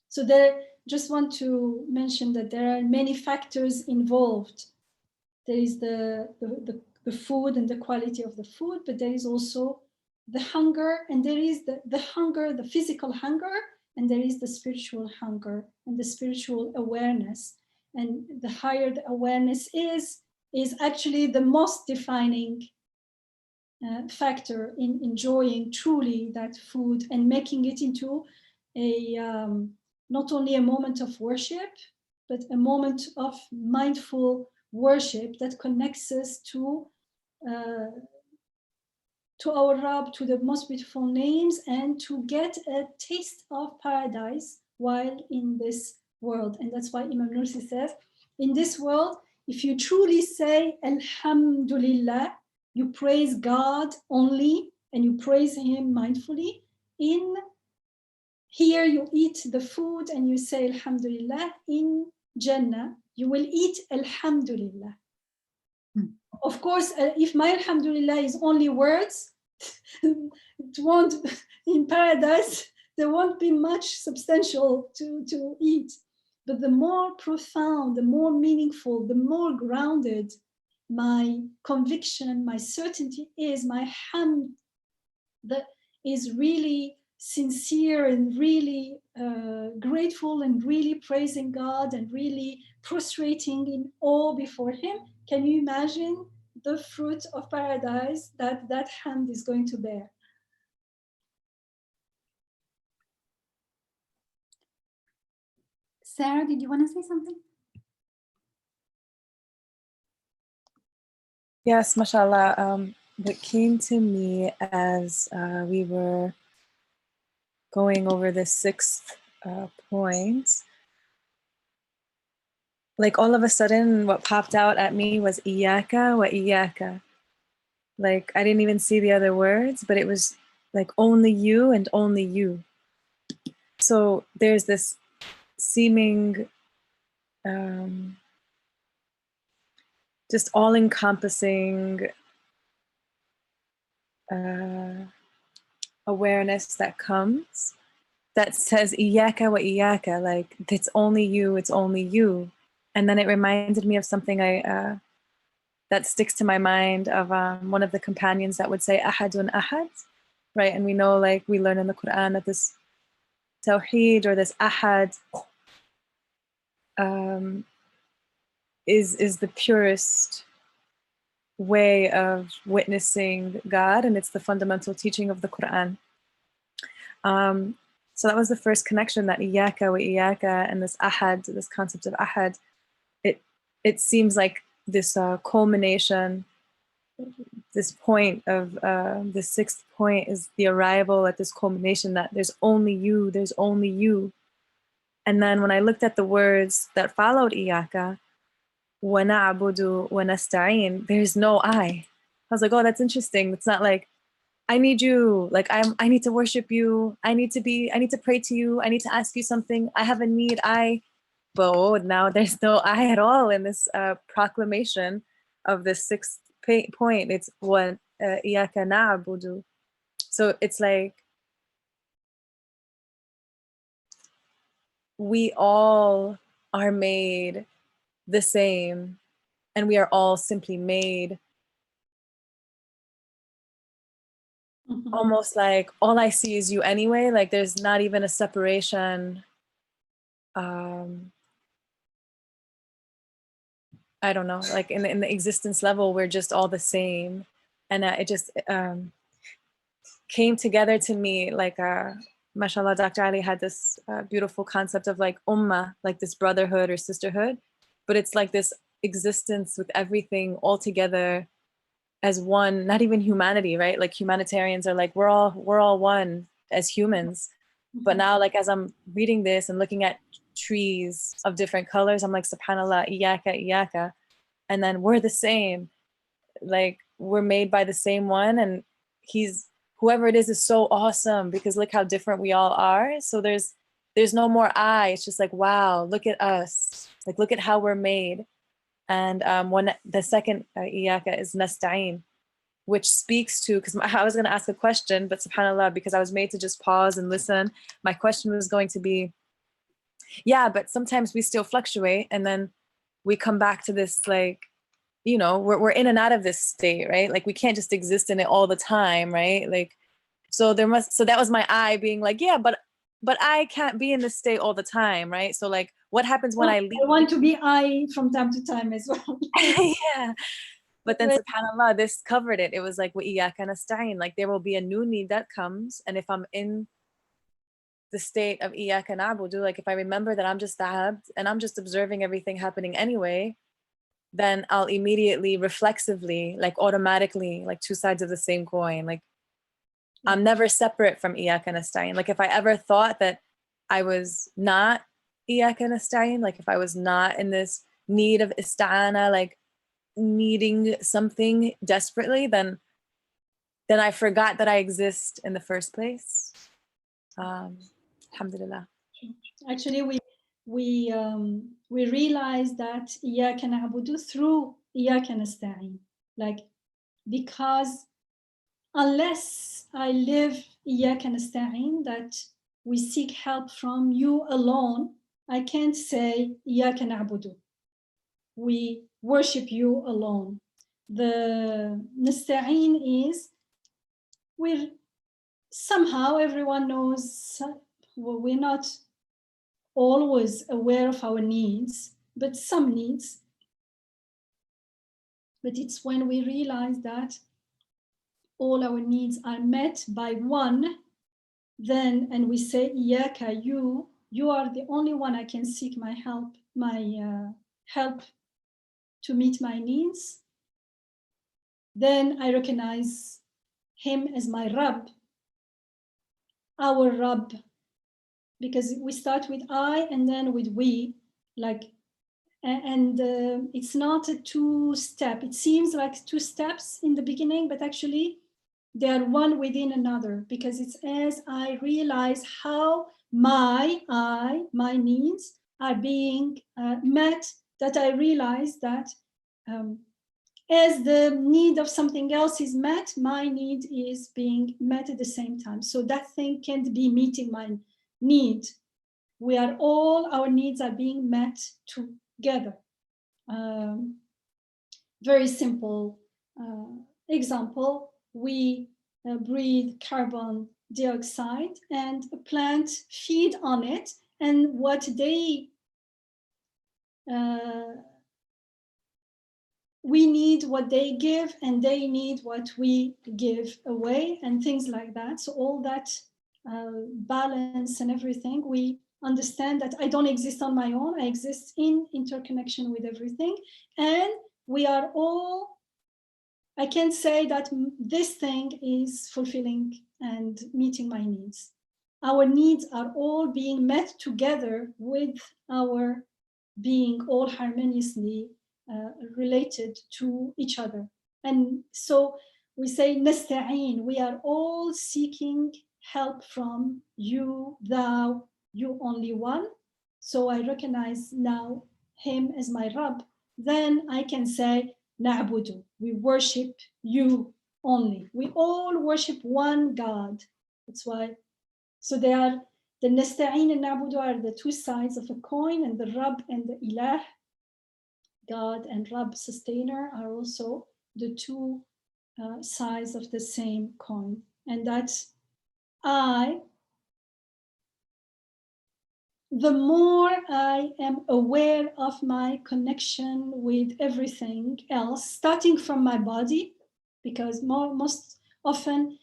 so there, just want to mention that there are many factors involved. There is the food and the quality of the food, but there is also the hunger, and there is the hunger, the physical hunger, and there is the spiritual hunger and the spiritual awareness. And the higher the awareness is actually the most defining factor in enjoying truly that food and making it into a not only a moment of worship, but a moment of mindful worship that connects us to our Rabb, to the most beautiful names, and to get a taste of paradise while in this world. And that's why Imam Nursi says, in this world, if you truly say Alhamdulillah, you praise God only, and you praise Him mindfully. In here, you eat the food and you say Alhamdulillah. In Jannah, you will eat Alhamdulillah. Of course, if my Alhamdulillah is only words, it won't, in paradise, there won't be much substantial to eat. But the more profound, the more meaningful, the more grounded my conviction, my certainty is, my hamd that is really sincere and really grateful and really praising God and really prostrating in awe before Him. Can you imagine the fruit of paradise that hand is going to bear? Sarah, did you want to say something? Yes, mashallah. What came to me as we were going over the sixth point, like all of a sudden what popped out at me was iyaka wa iyaka. Like I didn't even see the other words, but it was like only you and only you. So there's this seeming just all-encompassing awareness that comes that says iyaka wa iyaka, like it's only you, it's only you. And then it reminded me of something that sticks to my mind of one of the companions that would say ahadun ahad, right? And we know, like we learn in the Quran, that this tawheed or this ahad is the purest way of witnessing God, and it's the fundamental teaching of the Quran. So that was the first connection, that iyaka wa iyaka and this ahad, this concept of ahad. It seems like this culmination, this point of the sixth point is the arrival at this culmination that there's only you, there's only you. And then when I looked at the words that followed iyaka, wa na'budu wa nasta'in, there's no I. I was like, oh, that's interesting. It's not like I need you, like I need to worship you, I need to pray to you, I need to ask you something, I have a need, but oh, now there's no I at all in this proclamation of the sixth point. It's what iyaka na'budu. So it's like we all are made the same, and we are all simply made almost like all I see is you anyway. Like there's not even a separation. I don't know, like in the existence level, we're just all the same. And it just came together to me, like mashallah, Dr. Ali had this beautiful concept of like ummah, like this brotherhood or sisterhood, but it's like this existence with everything all together as one, not even humanity, right? Like humanitarians are like, we're all one as humans. But now, like as I'm reading this and looking at trees of different colors, I'm like, subhanallah, iyaka, iyaka. And then we're the same, like we're made by the same one, and whoever it is so awesome, because look how different we all are. So there's no more I. It's just like, wow, look at us, like look at how we're made. And the second iyaka is nasta'in, which speaks to, because I was going to ask a question, but subhanallah, because I was made to just pause and listen, my question was going to be, yeah, but sometimes we still fluctuate, and then we come back to this, like, you know, we're in and out of this state, right? Like we can't just exist in it all the time, right? Like, so that was my I being like, yeah, but I can't be in this state all the time, right? So like, what happens when I leave? I want to be I from time to time as well. Yeah. But then subhanallah, this covered it. It was like, wa iyaka nasta'in, like there will be a new need that comes, and if I'm in the state of Iyaka na'budu, like if I remember that I'm just the abd and I'm just observing everything happening anyway, then I'll immediately, reflexively, like automatically, like two sides of the same coin. Like I'm never separate from Iyaka nasta'in. Like if I ever thought that I was not Iyaka nasta'in, like if I was not in this need of ista'ana, like needing something desperately, then I forgot that I exist in the first place. Alhamdulillah. Actually, we realize that Iyaka na'budu through Iyaka nasta'in, like because unless I live Iyaka nasta'in, that we seek help from you alone, I can't say Iyaka na'budu. We worship you alone. The nasta'in is we're somehow everyone knows, well, we're not always aware of our needs, but some needs. But it's when we realize that all our needs are met by one, then, and we say, Iyaka, you are the only one I can seek my help, help to meet my needs. Then I recognize him as my Rabb, our Rabb, because we start with I and then with we, like, and it's not a two-step. It seems like two steps in the beginning, but actually they are one within another, because it's as I realize how my needs are being met, that I realize that as the need of something else is met, my need is being met at the same time. So that thing can't be meeting my need. We are all, our needs are being met together. Very simple example, we breathe carbon dioxide and a plant feed on it, and what they we need what they give, and they need what we give away, and things like that. So all that balance and everything, we understand that I don't exist on my own. I exist in interconnection with everything. And we are all, I can't say that this thing is fulfilling and meeting my needs. Our needs are all being met together with our being all harmoniously related to each other. And so we say, nasta'in, we are all seeking help from you, thou, you only one. So I recognize now him as my Rabb. Then I can say, na'budu, we worship you only. We all worship one God. That's why. So they are, the nasta'in and na'budu are the two sides of a coin, and the Rabb and the ilah, God and Rabb, sustainer, are also the two sides of the same coin. And that's the more I am aware of my connection with everything else, starting from my body, because most often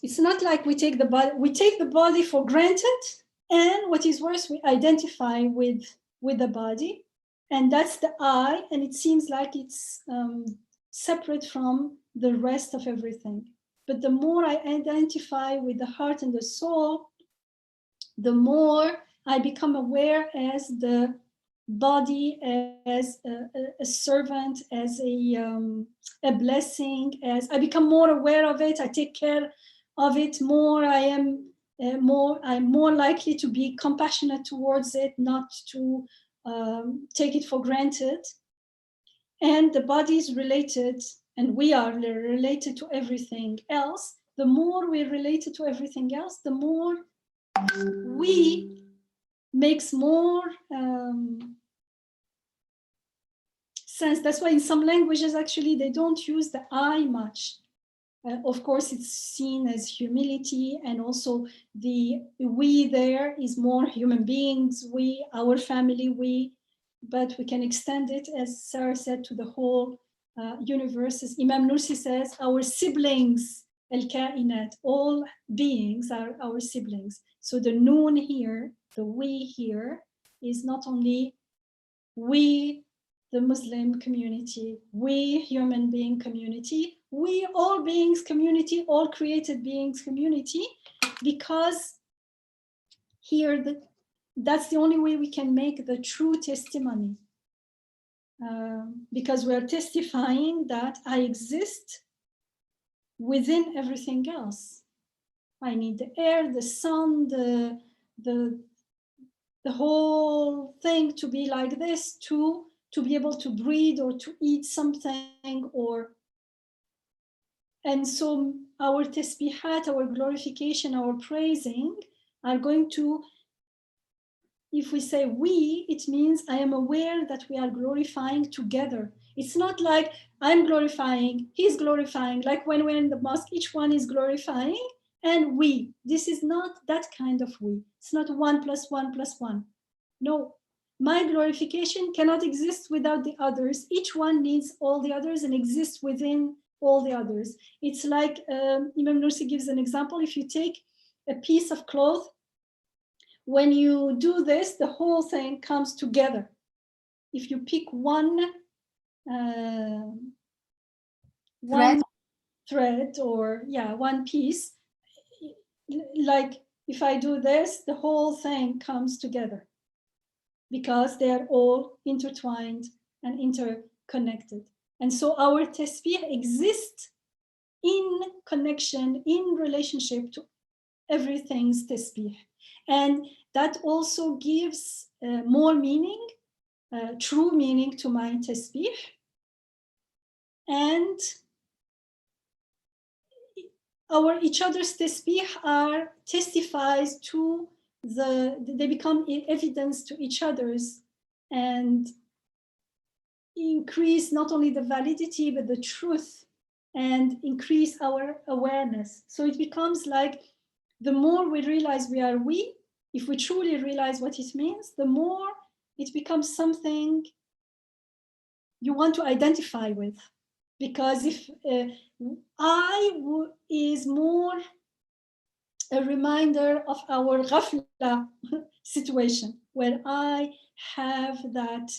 it's not like we take the body for granted, and what is worse, we identify with the body, and that's the I, and it seems like it's separate from the rest of everything. But the more I identify with the heart and the soul, the more I become aware as the body, as a servant, as a blessing, as I become more aware of it, I take care of it more, I'm more likely to be compassionate towards it, not to take it for granted. And the body is related, and we are related to everything else. The more we're related to everything else, the more we makes more sense. That's why in some languages, actually, they don't use the I much. Of course, it's seen as humility, and also the we there is more human beings, we, our family, we, but we can extend it, as Sarah said, to the whole universe. As Imam Nursi says, our siblings al-kainat, all beings are our siblings. So the noon here, the we here, is not only we, the Muslim community, we human being community, we all beings community, all created beings community, because here that's the only way we can make the true testimony. Because we're testifying that I exist within everything else. I need the air, the sun, the whole thing to be like this, to be able to breathe or to eat something, and so our tasbihat, our glorification, our praising are going to, if we say we, it means I am aware that we are glorifying together. It's not like I'm glorifying, he's glorifying, like when we're in the mosque, each one is glorifying and we. This is not that kind of we. It's not 1 + 1 + 1. No, my glorification cannot exist without the others. Each one needs all the others and exists within all the others. It's like Imam Nursi gives an example. If you take a piece of cloth, when you do this, the whole thing comes together. If you pick one thread or one piece, like if I do this, the whole thing comes together because they're all intertwined and interconnected. And so our tasbih exists in connection, in relationship to everything's tasbih. And that also gives more meaning, true meaning to my tasbih. And each other's tasbih testifies to they become evidence to each other's and increase not only the validity, but the truth, and increase our awareness. So it becomes like the more we realize we are we, if we truly realize what it means, the more it becomes something you want to identify with. Because if is more a reminder of our ghafla situation, where I have that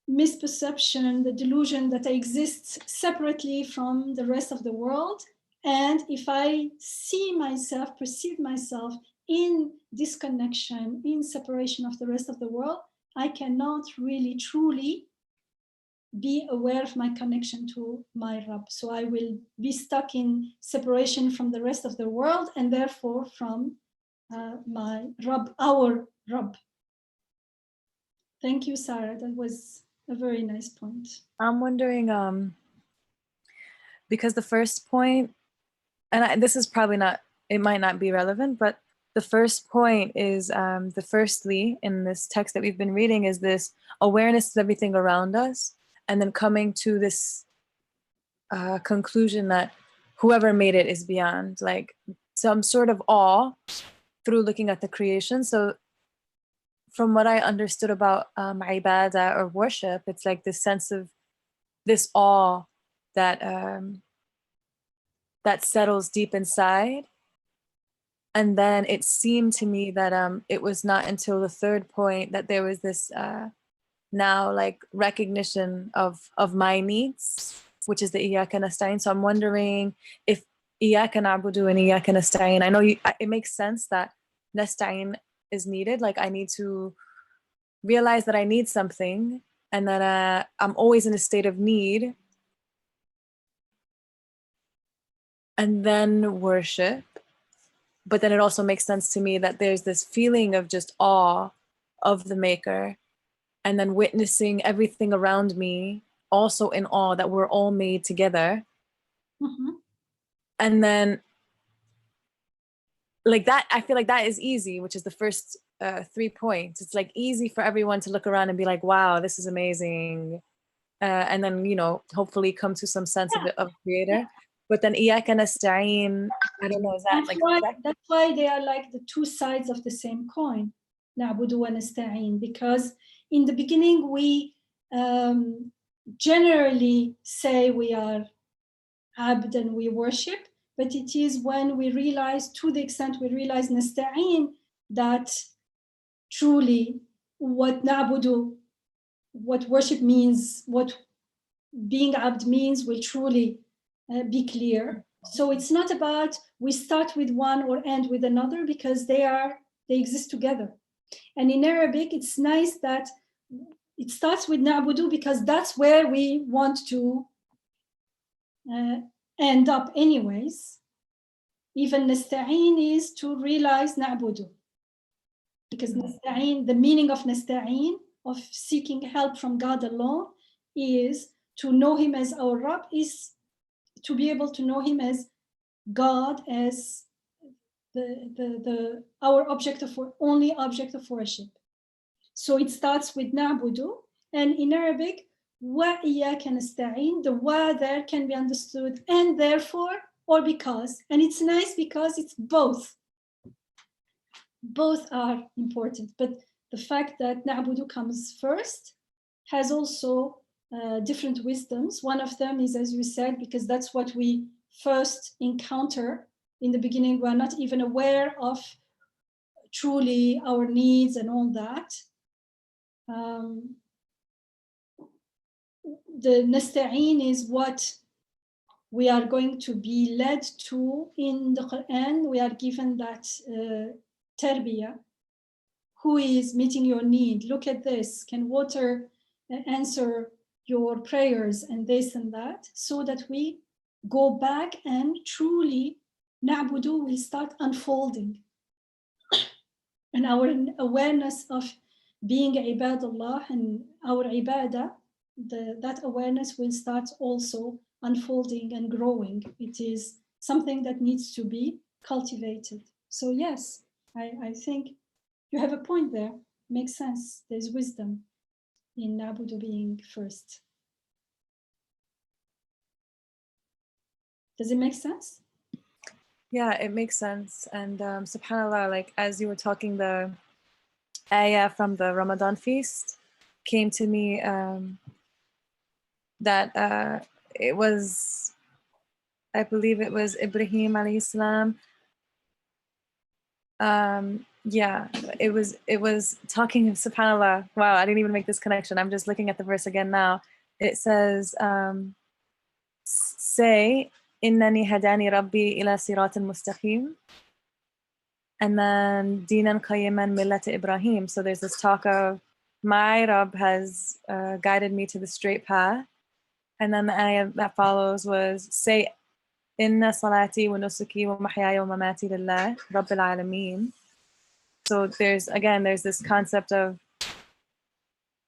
misperception, the delusion that I exist separately from the rest of the world. And if I see myself, perceive myself in disconnection, in separation of the rest of the world, I cannot really truly be aware of my connection to my Rabb. So I will be stuck in separation from the rest of the world and therefore from my Rabb, our Rabb. Thank you, Sarah. That was a very nice point. I'm wondering, because the first point, and this is probably not, it might not be relevant, but the first point is the firstly in this text that we've been reading is this awareness of everything around us, and then coming to this conclusion that whoever made it is beyond, like some sort of awe through looking at the creation. So from what I understood about ibadah or worship, it's like this sense of this awe that that settles deep inside. And then it seemed to me that it was not until the third point that there was this now like recognition of my needs, which is the Iyaka Nasta'in. So I'm wondering if Iyaka Na'budu and Iyaka Nasta'in, I know it makes sense that Nasta'in is needed. Like I need to realize that I need something, and that I'm always in a state of need, and then worship. But then it also makes sense to me that there's this feeling of just awe of the maker, and then witnessing everything around me also in awe that we're all made together. Mm-hmm. And then like that, I feel like that is easy, which is the first 3 points. It's like easy for everyone to look around and be like, wow, this is amazing. And then, you know, hopefully come to some sense of creator. But then Iyaka Nasta'in, I don't know, is that that's why they are like the two sides of the same coin, Na'budu wa Nasta'in, because in the beginning we generally say we are abd and we worship, but it is when we realize, to the extent we realize nasta'in, that truly what na'budu, what worship means, what being abd means, will truly be clear. So it's not about we start with one or end with another, because they exist together. And in Arabic, it's nice that it starts with na'budu, because that's where we want to end up anyways. Even nasta'in is to realize na'budu. Because nasta'in, the meaning of nasta'in, of seeking help from God alone, is to know him as our Rabb, is to be able to know him as God, as our object of only object of worship. So it starts with na'budu, and in Arabic, wa iyyaka nasta'in, the wa there can be understood and therefore or because, and it's nice because it's both. Both are important, but the fact that na'budu comes first has also different wisdoms. One of them is, as you said, because that's what we first encounter in the beginning. We're not even aware of truly our needs and all that. The nasta'in is what we are going to be led to in the Quran. We are given that tarbiyah. Who is meeting your need? Look at this. Can water answer your prayers and this and that? So that we go back and truly na'budu will start unfolding. And our awareness of being ibadullah and our ibadah, that awareness will start also unfolding and growing. It is something that needs to be cultivated. So yes, I think you have a point there. Makes sense. There's wisdom in na'budu being first. Does it make sense? Yeah, it makes sense. And subhanAllah, like as you were talking, the ayah from the Ramadan feast came to me, that it was, I believe it was Ibrahim alayhi salam. Yeah, it was talking, subhanAllah. Wow, I didn't even make this connection. I'm just looking at the verse again now. It says, say, Innani hadani rabbi ila siratin mustaqim. And then Dinan Qayyiman Millat Ibrahim. So there's this talk of my Rabb has guided me to the straight path. And then the ayah that follows was say, Inna salati wa nusuki wa mahyaya wa mamati lillah Rabbil Alameen. So there's this concept of,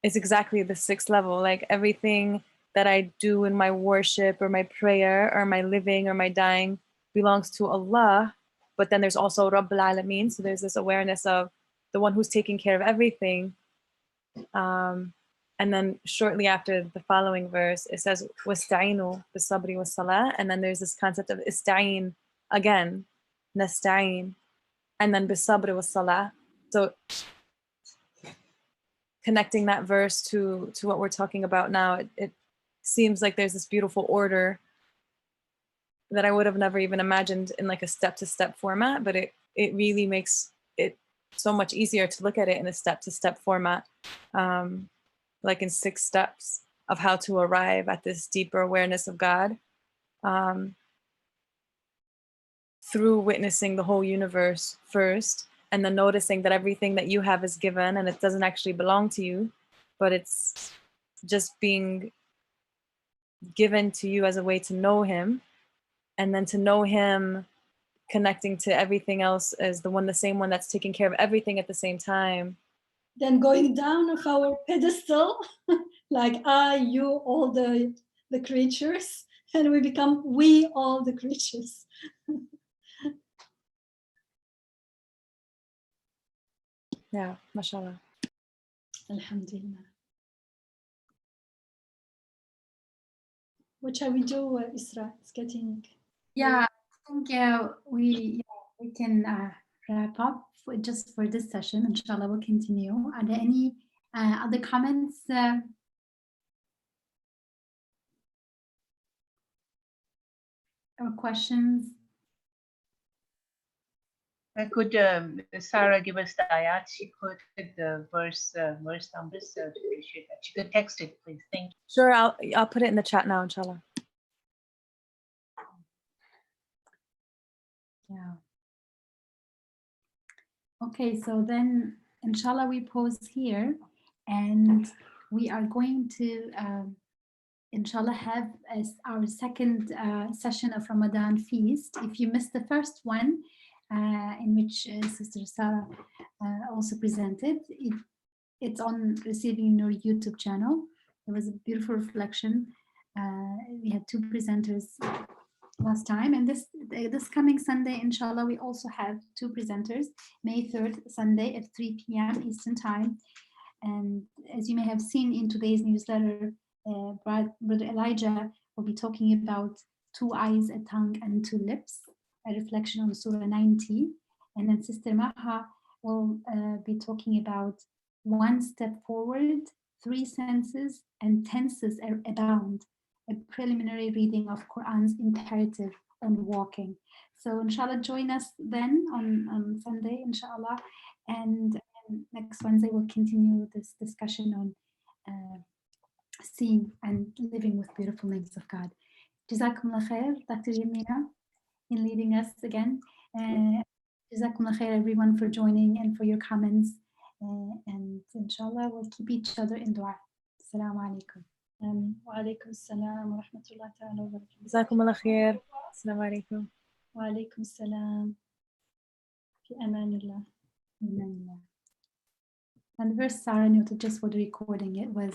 it's exactly the sixth level. Like everything that I do in my worship or my prayer or my living or my dying belongs to Allah. But then there's also Rabbil Alameen. So there's this awareness of the one who's taking care of everything. And then shortly after the following verse, it says, Wasta'inu bis-sabri was-salah. And then there's this concept of ista'in again, nasta'in, and then bis-sabri was-salah. So connecting that verse to what we're talking about now, it seems like there's this beautiful order that I would have never even imagined in like a step-to-step format, but it really makes it so much easier to look at it in a step-to-step format, like in 6 steps of how to arrive at this deeper awareness of God, through witnessing the whole universe first, and then noticing that everything that you have is given and it doesn't actually belong to you, but it's just being given to you as a way to know him, and then to know him connecting to everything else as the same one that's taking care of everything at the same time. Then going down of our pedestal, like I, you, all the creatures, and we become we, all the creatures. Yeah, mashallah. Alhamdulillah. What shall we do, Isra? It's getting... Yeah, I think we can wrap up just for this session. Inshallah, we'll continue. Are there any other comments? or questions? Could Sarah give us the ayat? She quoted the verse numbers, so I'd appreciate that. She could text it, please. Thank you. Sure, I'll put it in the chat now, inshallah. Yeah. Okay, so then inshallah we pause here, and we are going to inshallah have as our second session of Ramadan feast. If you missed the first one, in which Sister Sarah also presented, it's on Receiving Your YouTube channel. It was a beautiful reflection. We had two presenters last time, and this coming Sunday, inshallah, we also have two presenters. May 3rd, Sunday at 3 p.m. Eastern Time. And as you may have seen in today's newsletter, Brother Elijah will be talking about 2 eyes, a tongue, and 2 lips, a reflection on Surah 90. And then Sister Maha will be talking about 1 step forward, 3 senses, and tenses abound, a preliminary reading of Quran's imperative on walking. So inshallah, join us then on Sunday, inshallah. And next Wednesday, we'll continue this discussion on seeing and living with beautiful names of God. Jazakumullah khair, Dr. Yamina, in leading us again. Jazakumullah khair, everyone, for joining and for your comments. And inshallah, we'll keep each other in dua. Assalamu alaikum. Wa alaikum assalam wa rahmatullahi ta'ala wa barakatuh. Jazakumullah khair. Assalamu alaikum. Wa alaikum assalam. Fi amanillah. And the verse Sarah noted just for the recording, it was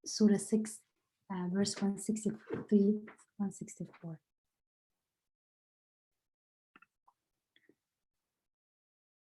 Surah 6, verse 163, 164.